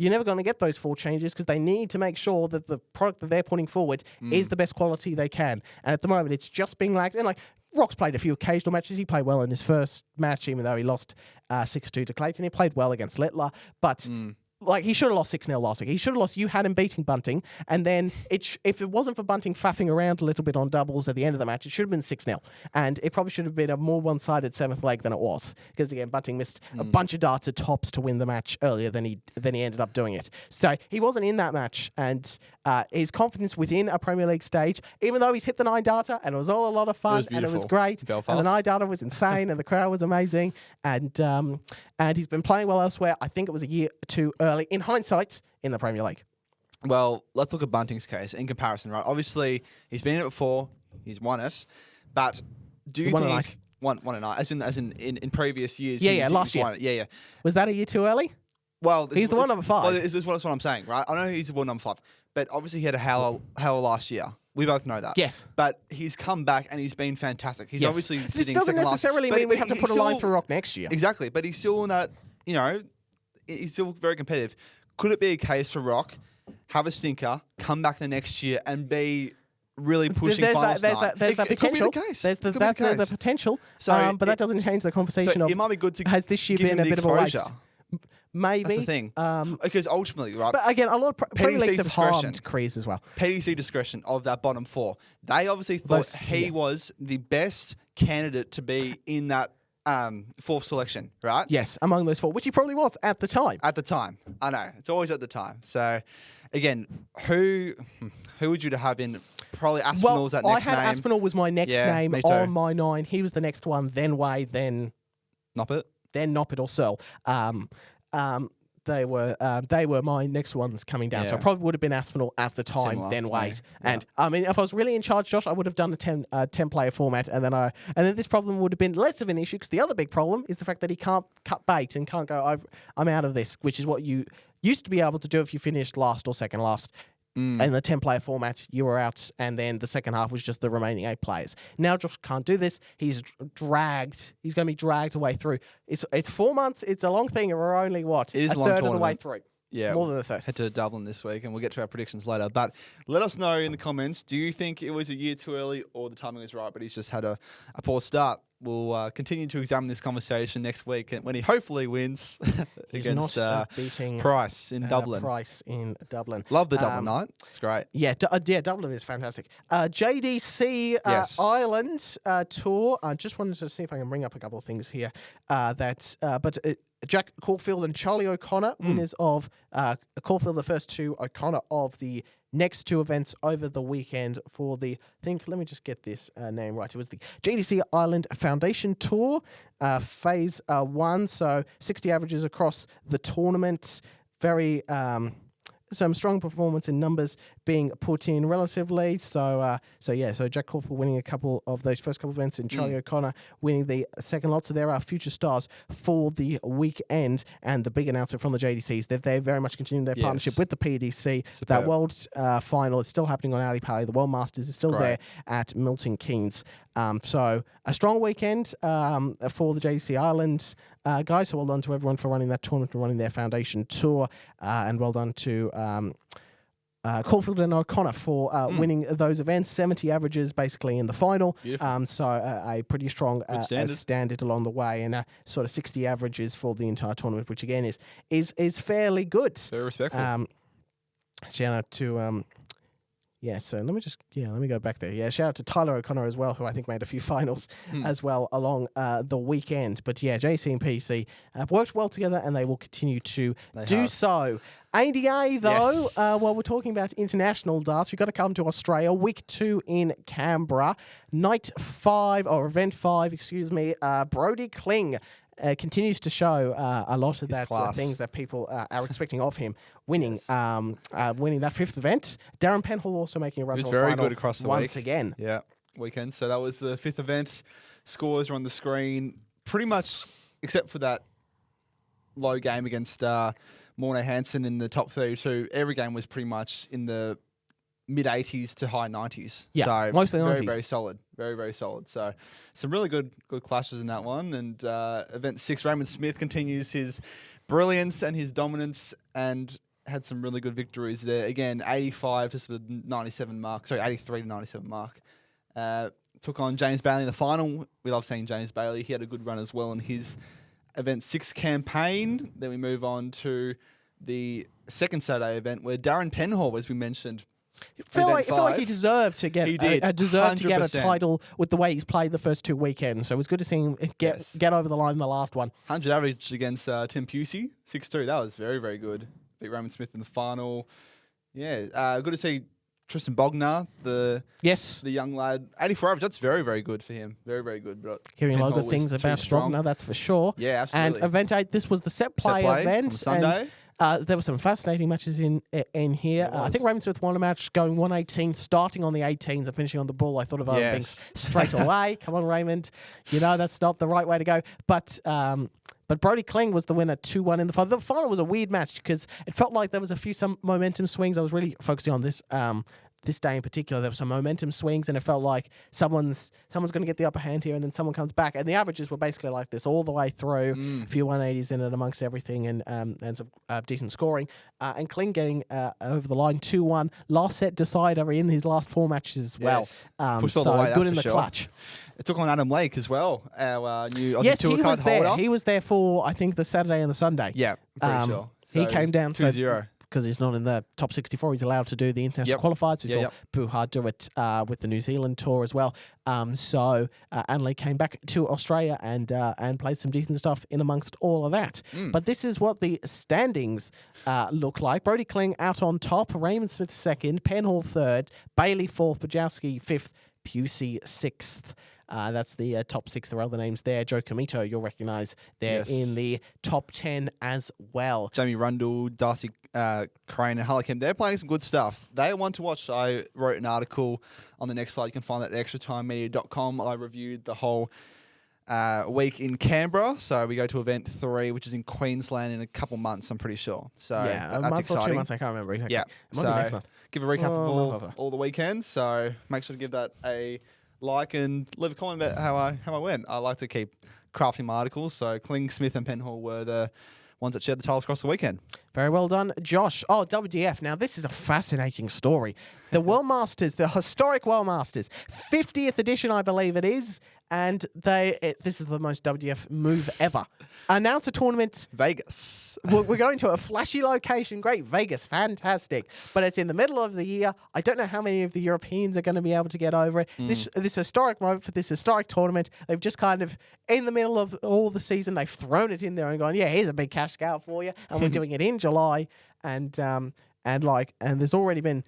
you're never going to get those 4 changes because they need to make sure that the product that they're putting forward is the best quality they can. And at the moment, it's just being lagged. And Rock's played a few occasional matches. He played well in his first match, even though he lost 6-2 to Clayton. He played well against Littler, but he should have lost 6-0 last week. He should have lost. You had him beating Bunting, and then if it wasn't for Bunting faffing around a little bit on doubles at the end of the match, it should have been 6-0, and it probably should have been a more one-sided 7th leg than it was, because again, Bunting missed a bunch of darts at tops to win the match earlier than he ended up doing it. So he wasn't in that match, and his confidence within a Premier League stage, even though he's hit the 9-darter and it was all a lot of fun and it was great, Belfast. and the 9-darter was insane and the crowd was amazing, and he's been playing well elsewhere. I think it was a year too early, in hindsight, in the Premier League. Well, let's look at Bunting's case in comparison, right? Obviously, he's been in it before, he's won it, but do you think... Won a night, as in previous years. Last year. Won it. Yeah. Was that a year too early? Well, he's the one number 5. Well, this is what I'm saying, right? I know he's the one number 5, but obviously he had a hell last year. We both know that. Yes. But he's come back and he's been fantastic. He's obviously this sitting doesn't second necessarily last, mean we have to put a line through Rock next year. Exactly, but he's still in that, he's still very competitive. Could it be a case for Rock, have a stinker, come back the next year and be really pushing finals night? There's that potential. It could be the case. That's the potential. So but that doesn't change the conversation it might be good to has this year give been him a the bit of a exposure. waste? Maybe. That's the thing. Because ultimately, right? But again, a lot of Premier Leagues have discretion. harmed Crees as well. PDC discretion of that bottom 4. They obviously thought he was the best candidate to be in that 4th selection, right? Yes, among those 4, which he probably was at the time. At the time. I know. It's always at the time. So, again, who would you have in? Probably Aspinall's that next name. I had Aspinall was my next name on my 9. He was the next one, then Wade, then... Noppert? Then Noppert or Searle. They were my next ones coming down. So I probably would have been Aspinall at the time, Similar, then Wade. yeah. And I mean, if I was really in charge, Josh, I would have done a 10 player format, and then this problem would have been less of an issue, because the other big problem is the fact that he can't cut bait and can't go, I'm out of this, which is what you used to be able to do if you finished last or second last. In the 10 player format, you were out, and then the second half was just the remaining 8 players. Now Josh can't do this. He's going to be dragged away through. It's 4 months. It's a long thing, and we're only a third of the way through. Yeah, more than a third. Head to Dublin this week, and we'll get to our predictions later. But let us know in the comments, do you think it was a year too early, or the timing was right, but he's just had a poor start? We'll continue to examine this conversation next week when he hopefully wins against beating Price in Dublin. Price in Dublin. Love the Dublin night. It's great. Yeah, Dublin is fantastic. JDC Ireland tour. I just wanted to see if I can bring up a couple of things here. Jack Caulfield and Charlie O'Connor, winners of Caulfield, the first 2, O'Connor of the next 2 events over the weekend for let me just get this name right. It was the JDC Ireland Foundation Tour, phase 1, so 60 averages across the tournament. Very some strong performance in numbers being put in relatively. So Jack Caulfield winning a couple of those first couple of events, and Charlie O'Connor winning the second lot. So there are future stars for the weekend, and the big announcement from the JDC is that they're very much continuing their partnership with the PDC. Superb. That World final is still happening on Ali Pali. The World Masters is still there at Milton Keynes. So a strong weekend for the JDC Ireland guys. So well done to everyone for running that tournament and running their foundation tour, and well done to Caulfield and O'Connor for winning those events. 70 averages basically in the final. So a pretty strong standard along the way, and sort of 60 averages for the entire tournament, which again is fairly good. Very respectful. Shout out to so let me go back there. Yeah, shout out to Tyler O'Connor as well, who I think made a few finals as well along the weekend. But yeah, JC and PC have worked well together, and they will continue to do so. ADA, though, while we're talking about international darts, we've got to come to Australia. Week 2 in Canberra. Event 5, Brody Kling continues to show a lot of that things that people are expecting of him. Winning that 5th event. Darren Penhall also making a run to the final. He was very good across the once week. again. Yeah, weekend. So that was the 5th event. Scores are on the screen. Pretty much, except for that low game against Morné Hansen in the top 32, every game was pretty much in the mid-80s to high 90s. Yeah, so mostly 90s. Very, very solid. Very, very solid. So some really good clashes in that one. And event 6, Raymond Smith continues his brilliance and his dominance and had some really good victories there. Again, 85 to sort of 97 mark. Sorry, 83 to 97 mark. Took on James Bailey in the final. We love seeing James Bailey. He had a good run as well in his event 6 campaign. Then we move on to the second Saturday event where Darren Penhall, as we mentioned, I feel like he deserved to get a title with the way he's played the first 2 weekends. So it was good to see him get over the line in the last one. 100 average against Tim Pusey, 6-2. That was very, very good. Beat Raymond Smith in the final. Yeah, good to see Tristan Bogner, the young lad. 84 average, that's very, very good for him. Very, very good. But hearing a lot of good things about Bogner, that's for sure. Yeah, absolutely. And event 8, this was the set play event. On Sunday. And there were some fascinating matches in here. I think Raymond Smith won a match going 118, starting on the 18s and finishing on the ball. I thought of other things straight away. Come on, Raymond. You know that's not the right way to go. But Brody Kling was the winner, 2-1 in the final. The final was a weird match because it felt like there was some momentum swings. I was really focusing on this this day in particular. There were some momentum swings, and it felt like someone's going to get the upper hand here, and then someone comes back. And the averages were basically like this all the way through. A few 180s in it amongst everything, and some decent scoring. And Kling getting over the line 2-1. Last set decider in his last 4 matches as well. Pushed all the way, good in the clutch. It took on Adam Lake as well, our new Aussie tour he card was there. holder. He was there for, I think, the Saturday and the Sunday. Yeah, I'm pretty sure. He came down 2-0. Because he's not in the top 64, he's allowed to do the international qualifiers. We saw Buhar do it with the New Zealand tour as well. So Anley came back to Australia and played some decent stuff in amongst all of that. But this is what the standings look like. Brody Kling out on top, Raymond Smith 2nd, Penhall 3rd, Bailey 4th, Bajowski 5th, Pusey 6th. That's the top 6. There are other names there. Joe Comito, you'll recognise there in the top 10 as well. Jamie Rundle, Darcy Crane, and Harlequin, they're playing some good stuff. They want to watch. I wrote an article on the next slide. You can find that at extratimemedia.com. I reviewed the whole week in Canberra. So we go to event 3, which is in Queensland in a couple months, I'm pretty sure. So a that's month exciting. or 2 months, I can't remember exactly. Yeah. It might be next month. Give a recap of all the weekends. So make sure to give that a like and leave a comment about how I went. I like to keep crafting my articles. So Kling, Smith, and Penhall were the ones that shared the titles across the weekend. Very well done, Josh. Oh, WDF. Now, this is a fascinating story. The World Masters, the historic World Masters, 50th edition, I believe it is, and this is the most WDF move ever. Announce a tournament. Vegas. We're going to a flashy location. Great. Vegas. Fantastic. But it's in the middle of the year. I don't know how many of the Europeans are going to be able to get over it. This historic moment for this historic tournament, they've just kind of, in the middle of all the season, they've thrown it in there and gone, yeah, here's a big cash cow for you. And we're doing it in July. And there's already been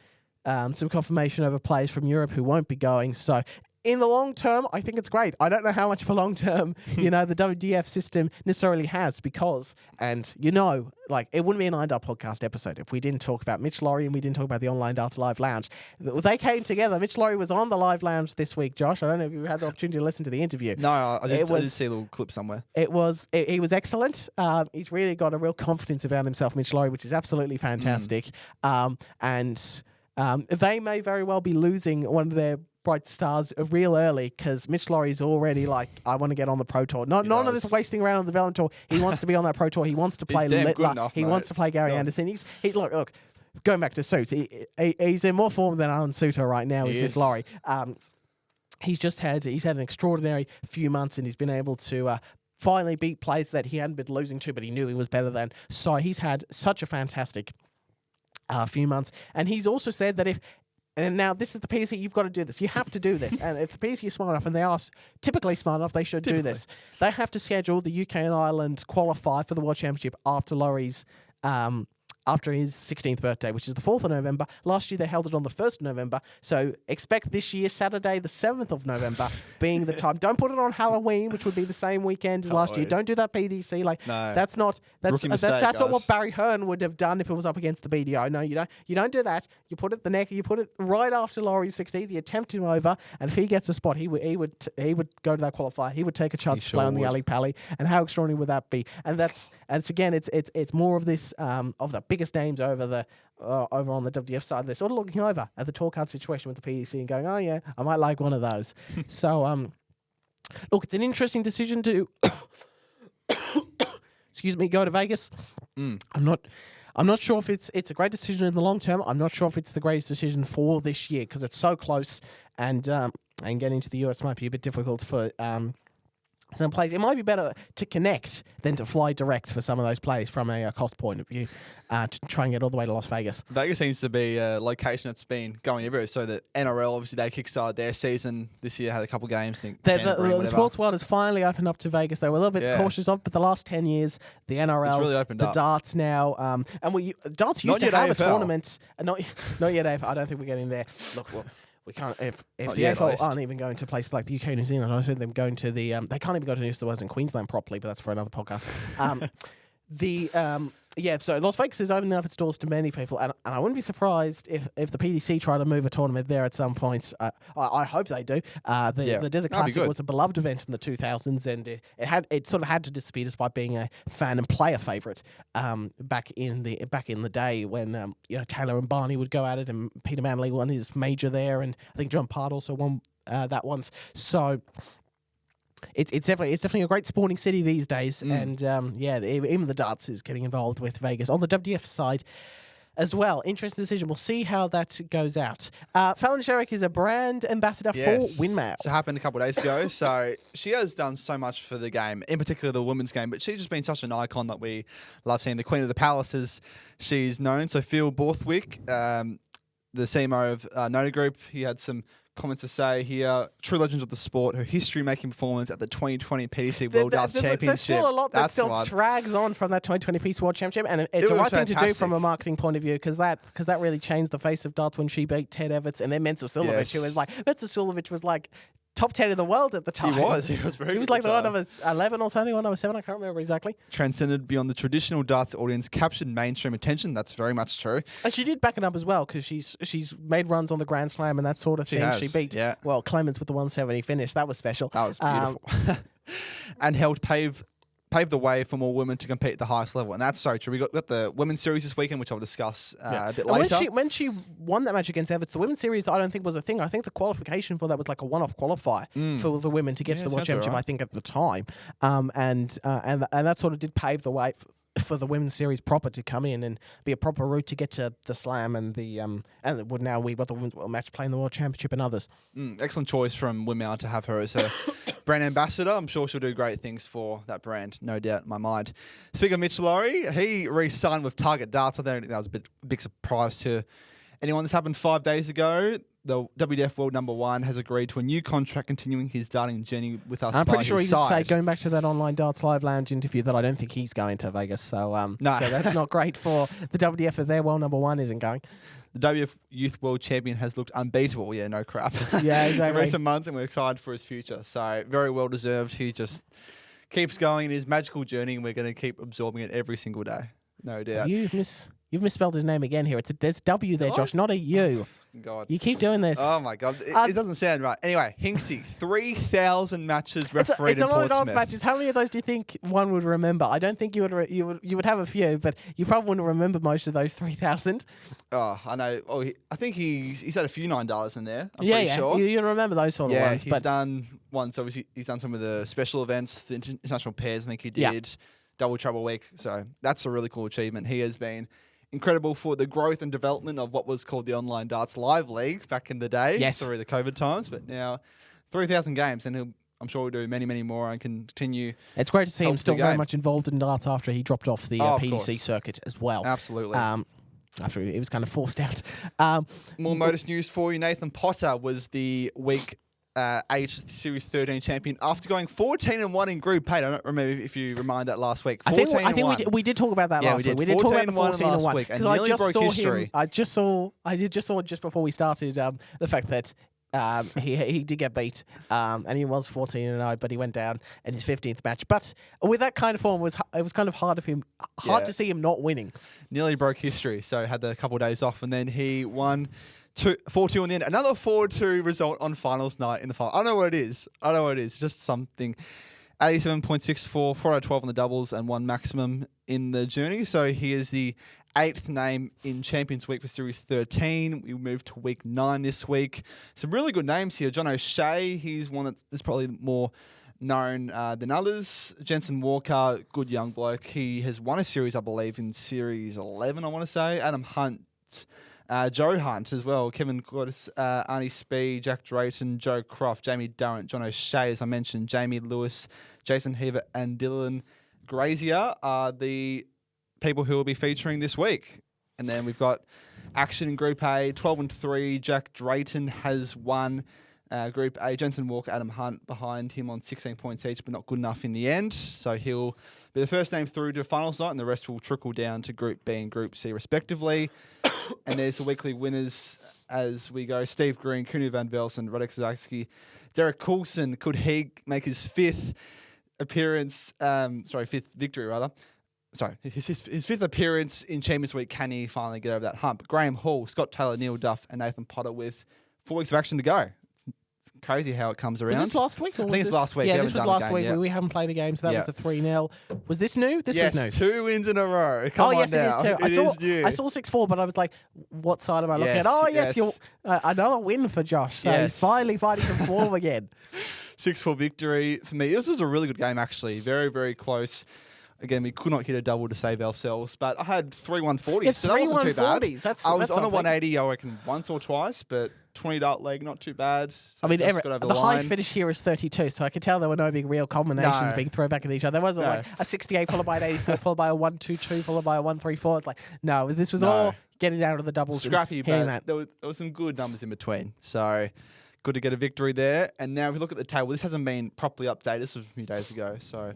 some confirmation over players from Europe who won't be going. So in the long term, I think it's great. I don't know how much of a long term, the WDF system necessarily has because, and it wouldn't be a 9 Dart podcast episode if we didn't talk about Mitch Laurie and we didn't talk about the Online Darts Live Lounge. They came together. Mitch Laurie was on the Live Lounge this week, Josh. I don't know if you had the opportunity to listen to the interview. No, I did see a little clip somewhere. He was excellent. He's really got a real confidence about himself, Mitch Laurie, which is absolutely fantastic. And they may very well be losing one of their bright stars real early because Mitch Laurie's already like, I want to get on the Pro Tour. None of this wasting around on the Development Tour. He wants to be on that Pro Tour. He wants to play Littler. He wants to play Gary Anderson. Look. going back to Suits, he's in more form than Alan Suter right now. Is Miss Laurie. He's had an extraordinary few months, and he's been able to finally beat players that he hadn't been losing to, but he knew he was better than. So he's had such a fantastic few months, and he's also said that and now this is the PDC, you've got to do this. You have to do this. And if the PDC is smart enough, and they are typically smart enough, they should do this. They have to schedule the UK and Ireland qualify for the World Championship after Laurie's after his 16th birthday, which is the 4th of November. Last year, they held it on the 1st of November. So expect this year, Saturday, the 7th of November, being the time. Don't put it on Halloween, which would be the same weekend as last year. Don't do that PDC. No. That's not Mistake, not what Barry Hearn would have done if it was up against the BDO. No, you don't. You don't do that. You put it right after Laurie's 16th. You attempt him over, and if he gets a spot, he would go to that qualifier. He would take a chance to play on the Ali Pally. And how extraordinary would that be? And it's more of this of the biggest names over on the WDF side. They're sort of looking over at the tour card situation with the PDC and going, oh yeah, I might like one of those. So look, it's an interesting decision to go to Vegas. I'm not sure if it's a great decision in the long term. I'm not sure if it's the greatest decision for this year because it's so close, and getting to the US might be a bit difficult for some players. It might be better to connect than to fly direct for some of those players from a cost point of view to try and get all the way to Las Vegas. Vegas seems to be a location that's been going everywhere. So the NRL, obviously, they kickstarted their season this year, had a couple games. I think the sports world has finally opened up to Vegas. They were a little bit cautious of, but the last 10 years, the NRL, it's really opened up. Darts now, and darts used to have a tournament. Not yet, AFL. I don't think we're getting there. Look, well, we can't. If the AFL aren't even going to places like the UK, New Zealand, I don't think them going to the. They can't even go to New South Wales and Queensland properly, but that's for another podcast. So Las Vegas is opening up its doors to many people, and I wouldn't be surprised if the PDC try to move a tournament there at some point. I hope they do. The Desert Classic was a beloved event in the 2000s, and it sort of had to disappear despite being a fan and player favourite back in the day when Taylor and Barney would go at it, and Peter Manley won his major there, and I think John Part also won that once. So. It's definitely a great sporting city these days, and even the darts is getting involved with Vegas on the WDF side as well. Interesting decision. We'll see how that goes out. Fallon Sherrick is a brand ambassador for Windmail. It happened a couple of days ago. So she has done so much for the game, in particular the women's game, but she's just been such an icon that we love seeing. The Queen of the Palace, as she's known. So Phil Borthwick, the CMO of Nota Group, he had some comments to say here. True legends of the sport, her history-making performance at the 2020 PDC World Darts Championship. There's still a lot that still drags on from that 2020 PDC World Championship, and it's the right thing to do from a marketing point of view because that really changed the face of darts when she beat Ted Everts and then Mensa Silovic, who was like top 10 in the world at the time. He was very. He was like the one number 11 or something, one number 7. I can't remember exactly. Transcended beyond the traditional darts audience, captured mainstream attention. That's very much true. And she did back it up as well because she's made runs on the Grand Slam and that sort of thing. She beat Clemens with the 170 finish. That was special. That was beautiful. And helped pave the way for more women to compete at the highest level. And that's so true. We got the women's series this weekend, which I'll discuss a bit later. When she won that match against Everts, the women's series I don't think was a thing. I think the qualification for that was like a one-off qualifier for the women to get to the World Championship, I think, at the time. And that sort of did pave the way for the women's series proper to come in and be a proper route to get to the Slam and we've got the women's match playing the World Championship and others. Excellent choice from Windmail to have her as a brand ambassador. I'm sure she'll do great things for that brand, no doubt in my mind. Speaking of Mitch Laurie, he re-signed with Target Darts. I think that was a big surprise to anyone. This happened 5 days ago. The WDF World Number 1 has agreed to a new contract continuing his darting journey with us. I'm pretty sure he did say, going back to that online Darts Live Lounge interview, that I don't think he's going to Vegas. So, no. So that's not great for the WDF if their World Number 1 isn't going. The WDF Youth World Champion has looked unbeatable. Yeah, no crap. Yeah, exactly. In recent months, and we're excited for his future. So, very well deserved. He just keeps going in his magical journey, and we're going to keep absorbing it every single day. No doubt. You've misspelled his name again here. There's W there, Josh, not a U. God. You keep doing this. Oh my God, it doesn't sound right. Anyway, Hinksy, 3,000 matches refereed it's a in lot of Portsmouth. matches. How many of those do you think one would remember? I don't think you would have a few, but you probably wouldn't remember most of those 3,000. Oh, I know. Oh, I think he's had a few $9 in there. I'm pretty pretty sure. You remember those sort of ones. Yeah, he's done once. Obviously, he's done some of the special events, the international pairs. I think he did double trouble week. So that's a really cool achievement. He has been incredible for the growth and development of what was called the Online Darts Live League back in the day. Yes. Through the COVID times, but now 3,000 games, and I'm sure we'll do many, many more and continue. It's great to see him helps still the very game. much involved in darts after he dropped off the Of PDC course. circuit as well. Absolutely. After he was kind of forced out. More Modus news for you. Nathan Potter was the week 8 Series 13 champion after going 14-1 in Group 8. I don't remember if you remind that last week. I think we did talk about that last week. We did talk about the 14-1 last week, and because nearly broke history. I just saw just before we started the fact that he did get beat, and he was 14-0, but he went down in his 15th match. But with that kind of form, it was kind of hard to see him not winning. Nearly broke history, so had a couple of days off, and then he won 4-2 in the end. Another 4-2 result on finals night in the final. I don't know what it is. Just something. 87.64, 4 out of 12 on the doubles, and 1 maximum in the journey. So he is the 8th name in Champions Week for Series 13. We moved to Week 9 this week. Some really good names here. John O'Shea, he's one that is probably more known than others. Jensen Walker, good young bloke. He has won a series, I believe, in Series 11, I want to say. Adam Hunt, Joe Hunt as well. Kevin Gordis, Arnie Speed, Jack Drayton, Joe Croft, Jamie Durrant, John O'Shea, as I mentioned, Jamie Lewis, Jason Heaver, and Dylan Grazier are the people who will be featuring this week. And then we've got action in Group A, 12-3. Jack Drayton has won Group A. Jensen Walker, Adam Hunt behind him on 16 points each, but not good enough in the end. So he'll be the first name through to finals night, and the rest will trickle down to Group B and Group C respectively. And there's the weekly winners as we go. Steve Green, Kunu Van Velsen, Radek Zagski, Derek Coulson. Could he make his fifth victory rather? Sorry, his fifth appearance in Champions Week. Can he finally get over that hump? Graham Hall, Scott Taylor, Neil Duff, and Nathan Potter with 4 weeks of action to go. It's crazy how it comes around. Was this last week? Or I think it's last week. Yeah, We this haven't was done a last game week. yet. We haven't played a game, so that was a 3-0. Was this new? This Yes, was new. 2 wins in a row. Come on yes, now. it is too. It I is saw 6-4, but I was like, what side am I looking Yes, at? Oh, yes, yes. you're another win for Josh. So Yes. he's finally fighting some form again. 6-4 victory for me. This was a really good game, actually. Very, very close. Again, we could not hit a double to save ourselves, but I had 3 140s, Yeah, so that wasn't too bad. 3 140s. I was that's on a something. 180, I reckon, once or twice, but 20 dart leg, not too bad. So I mean, just got over the line. highest finish here is 32, so I could tell there were no big real combinations No. being thrown back at each other. There wasn't No. like a 68 followed by an 84, followed by a 122, followed by a 134. It's like, no, this was No. all getting down to the doubles. and Scrappy, hitting but that. there was some good numbers in between. So good to get a victory there. And now if you look at the table, this hasn't been properly updated. This was a few days ago, so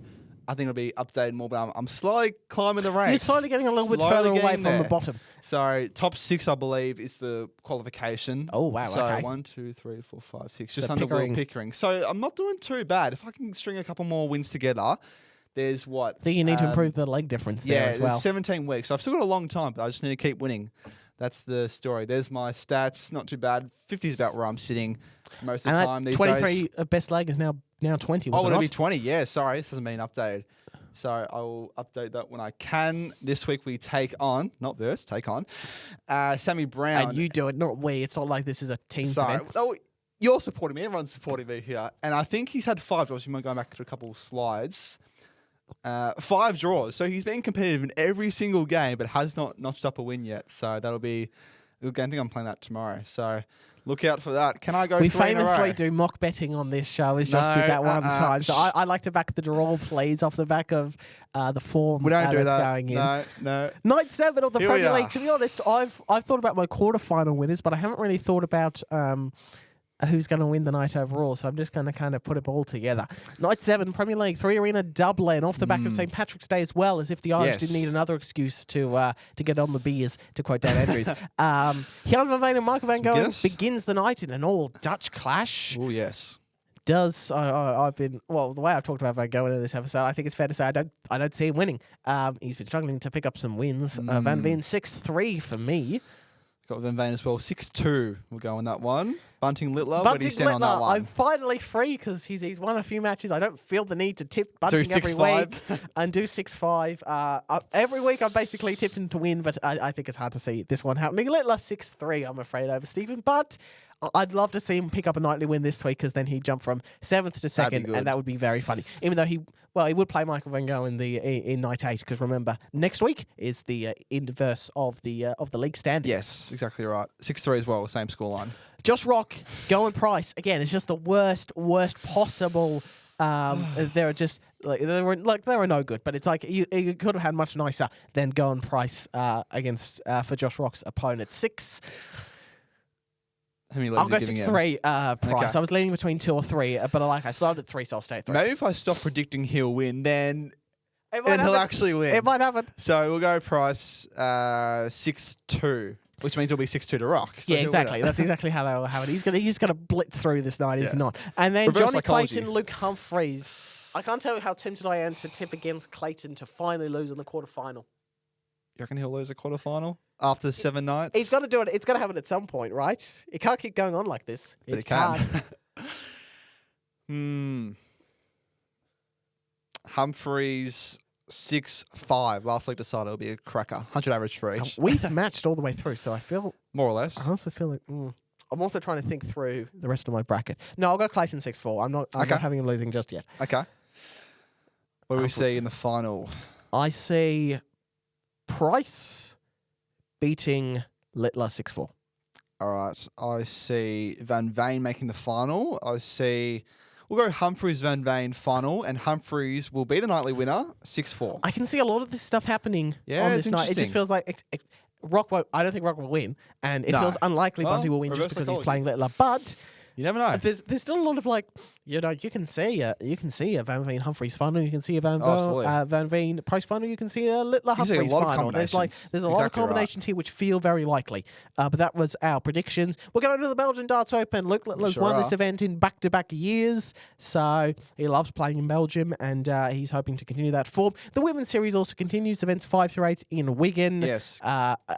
I think it'll be updated more, but I'm slowly climbing the ranks. You're slowly getting a little bit Slowly further away getting from the there. bottom. So top 6, I believe, is the qualification. Oh, wow, So okay. 1, 2, 3, 4, 5, 6. So Just under Pickering. Will Pickering. So I'm not doing too bad. If I can string a couple more wins together, there's what? I think you need to improve the leg difference there as well. there's 17 weeks. So I've still got a long time, but I just need to keep winning. That's the story. There's my stats. Not too bad. 50 is about where I'm sitting most of the And time that these 23 days. best leg is now 20. Oh, Was it will it not? be 20? Yeah, sorry. This hasn't been updated. So I will update that when I can. This week we take on, Sammy Brown. And you do it, not we. It's not like this is a team Sorry. event. Oh, you're supporting me. Everyone's supporting me here. And I think he's had 5 draws. You might go back to a couple of slides. 5 draws. So he's been competitive in every single game, but has not notched up a win yet. So that'll be a good game. I think I'm playing that tomorrow. So look out for that. Can I go We 3 in a row? famously do mock betting on this show, as Josh did that one time. So I like to back the draw plays off the back of the form We don't do that's that. going in. No. Night 7 of the Here we Premier are. League. To be honest, I've thought about my quarterfinal winners, but I haven't really thought about who's going to win the night overall. So I'm just going to kind of put it all together. Night 7, Premier League, 3 Arena Dublin, off the back of St. Patrick's Day as well, as if the Irish Yes. didn't need another excuse to get on the beers, to quote Dan Andrews. Jan van Veen and Michael van Gogh Guinness. begins the night in an all-Dutch clash. Oh, yes. I've been the way I've talked about Van Gogh in this episode, I think it's fair to say I don't see him winning. He's been struggling to pick up some wins. Van Veen 6-3 for me. Got Van Veen as well. 6-2. We'll go on that one. Bunting Littler. Where do Bunting you stand on that Littler, one? I'm finally free because he's won a few matches. I don't feel the need to tip Bunting every 6-5. week and do 6-5. Every week I've basically tipped him to win, but I think it's hard to see this one happening. Littler 6-3, I'm afraid, over Stephen. But I'd love to see him pick up a nightly win this week, because then he'd jump from 7th to 2nd, good. and that would be very funny. Even though he would play Michael Van Gogh in night 8, because remember, next week is the inverse of the league standing. Yes, exactly right. 6-3 as well, same scoreline. Josh Rock, going Price again. It's just the worst possible. There are just there were no good, but it's like you could have had much nicer than going Price against for Josh Rock's opponent. 6. How many I'll legs go are you giving 6-3 him? Price. Okay. I was leaning between 2 or 3, but I started at 3, so I'll stay at 3. Maybe if I stop predicting he'll win, then It might he'll happen. actually win. It might happen. So we'll go Price 6-2, which means it'll be 6-2 to Rock. So Yeah, he'll win exactly. it. That's exactly how they'll have it. He's just gonna blitz through this night, is he Yeah. not? And then Reverse Jonny psychology. Clayton, Luke Humphreys. I can't tell you how tempted I am to tip against Clayton to finally lose in the quarterfinal. You reckon he'll lose a quarterfinal after 7 nights? He's got to do it. It's got to happen at some point, right? It can't keep going on like this. But It it can. can't. Humphreys 6-5. Last league decider will be a cracker. 100 average for each. We've matched all the way through, so I More or less. also feel like I'm also trying to think through the rest of my bracket. No, I'll go Clayton 6-4. I'm not having him losing just yet. Okay. What do we see in the final? I see Price beating Littler 6-4. All right. I see Van Veen making the final. I see... We'll go Humphreys, Van Veen final, and Humphreys will be the nightly winner, 6-4. I can see a lot of this stuff happening Yeah, on it's this night. It just interesting. feels like Rock won't. I don't think Rock will win, and it No. feels unlikely Well, Bunty will win just reverse because psychology. he's playing Littler. But You never know. there's still a lot of you can see a Van Veen Humphreys final. You can see a absolutely. Van Veen Price final. You can see a Littler You see a Humphreys lot of final. There's a combinations. lot of Exactly right. combinations here which feel very likely. But that was our predictions. We're going to the Belgian Darts Open. Luke Littler's sure won this are. event in back-to-back years, so he loves playing in Belgium, and he's hoping to continue that form. The Women's Series also continues. Events 5 through 8 in Wigan. Yes.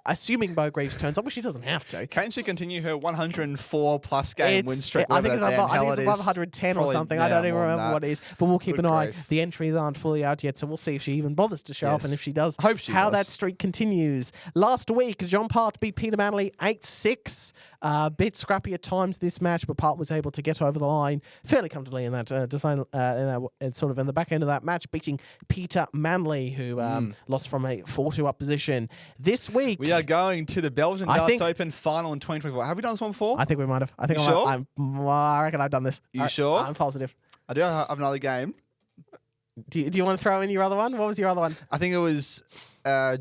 Assuming Bo Greaves turns up, which she doesn't have to. Can she continue her 104-plus game win streak? I think whatever it's that above, damn hell it is? 110 or Probably, something. yeah, I don't even more than remember that. what it is. But we'll keep Good an eye. grief. The entries aren't fully out yet, so we'll see if she even bothers to show up, and Yes. if she does, I hope she how does. that streak continues. Last week, John Part beat Peter Manley 8-6. Bit scrappy at times this match, but Part was able to get over the line fairly comfortably in that design, sort of in the back end of that match, beating Peter Manley, who lost from a 4-2 up position. This week, We are going to the Belgian I Darts think- Open final in 2024. Have we done this one before? I think we might have. I think You I might- sure? I reckon I've done this. You sure? I'm positive. I do have another game. Do you want to throw in your other one? What was your other one? I think it was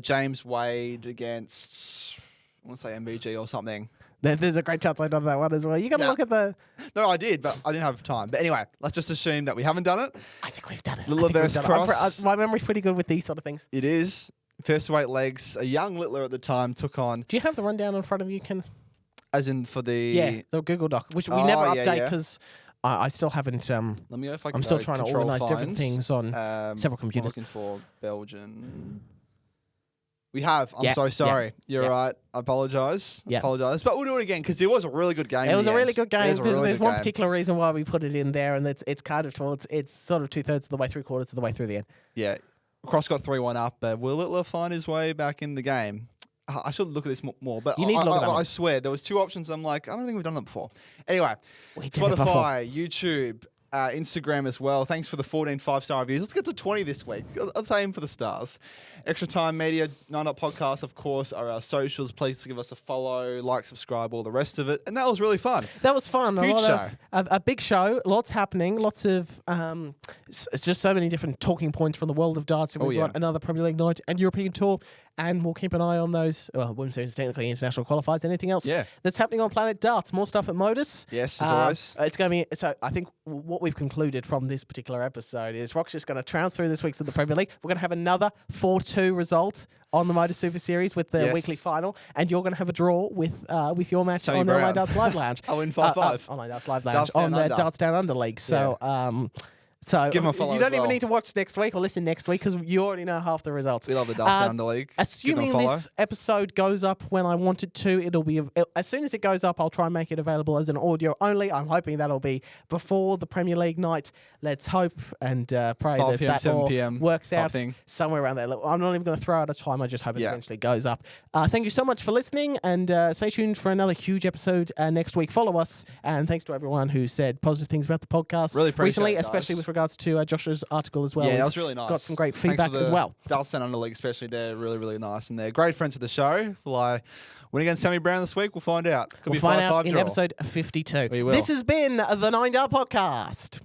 James Wade against, I want to say MBG or something. There's a great chance I've done that one as well. You got to No. look at the. No, I did, but I didn't have time. But anyway, let's just assume that we haven't done it. I think we've done it. Littler I think we've versus done it. I'm Cross. my memory's pretty good with these sort of things. It is. First to 8 legs. A young Littler at the time took on, Do you have the rundown in front of you? as in for the... Yeah, the Google Doc, which we Oh, never yeah, update yeah. because I still haven't. Let me know if I can I'm still go trying to control organise different finds. things on several I'm computers. looking for Belgian. We have. I'm Yeah, so yeah, sorry. You're yeah. right. I apologise. Yeah. Apologise. But we'll do it again because it was a really good game. It in was the a really end. good game. It was a really There's good one game. particular reason why we put it in there, and it's kind of towards it's sort of 2/3 of the way, 3/4 of the way through the end. Yeah. Cross got 3-1 up, but will Littler find his way back in the game? I should look at this more, but You need to look it up. I swear there was 2 options. I'm like, I don't think we've done that before. Anyway, We did it before. Spotify, YouTube, Instagram as well. Thanks for the 14 5-star reviews. Let's get to 20 this week. Let's aim for the stars. Extra Time Media, 9 Up Podcast, of course, are our socials. Please give us a follow, like, subscribe, all the rest of it. And that was really fun. That was fun. Huge A big show. Lots happening. Lots of it's just so many different talking points from the world of darts. And we've yeah. got another Premier League night and European tour, and we'll keep an eye on those. Well, Women's Series technically international qualifiers. Anything else that's happening on Planet Darts? More stuff at Modus. Yes, as always. It's going to be. So I think what we've concluded from this particular episode is Rock's just going to trounce through this week's of the Premier League. We're going to have another 4-2 result on the Modus Super Series with the Yes. weekly final, and you're going to have a draw with your match Tony on the Online Brown. Darts Live Lounge. I'll win 5-5. Online Darts Live Lounge Darts Down on the Under. Darts Down Under League. So So Give 'em a follow you as don't even well. need to watch next week or listen next week because you already know half the results. We love the Dust Under League. Give them a Assuming follow. this episode goes up when I want it to, it'll be as soon as it goes up. I'll try and make it available as an audio only. I'm hoping that'll be before the Premier League night. Let's hope and pray 5 that PM, that 7 all PM works type out thing. somewhere around there. Look, I'm not even going to throw out a time. I just hope it Yeah. eventually goes up. Thank you so much for listening, and stay tuned for another huge episode next week. Follow us, and thanks to everyone who said positive things about the podcast Really appreciate recently, it, guys. especially with regards to Josh's article as well. Yeah, We've that was really nice. Got some great Thanks feedback for as well. Dust and Under League, especially, they're really, really nice. And they're great friends of the show. Will I win against Sammy Brown this week? We'll find out. Could We'll be find 5-5 out in draw. episode 52. We will. This has been the 9 Dart Podcast.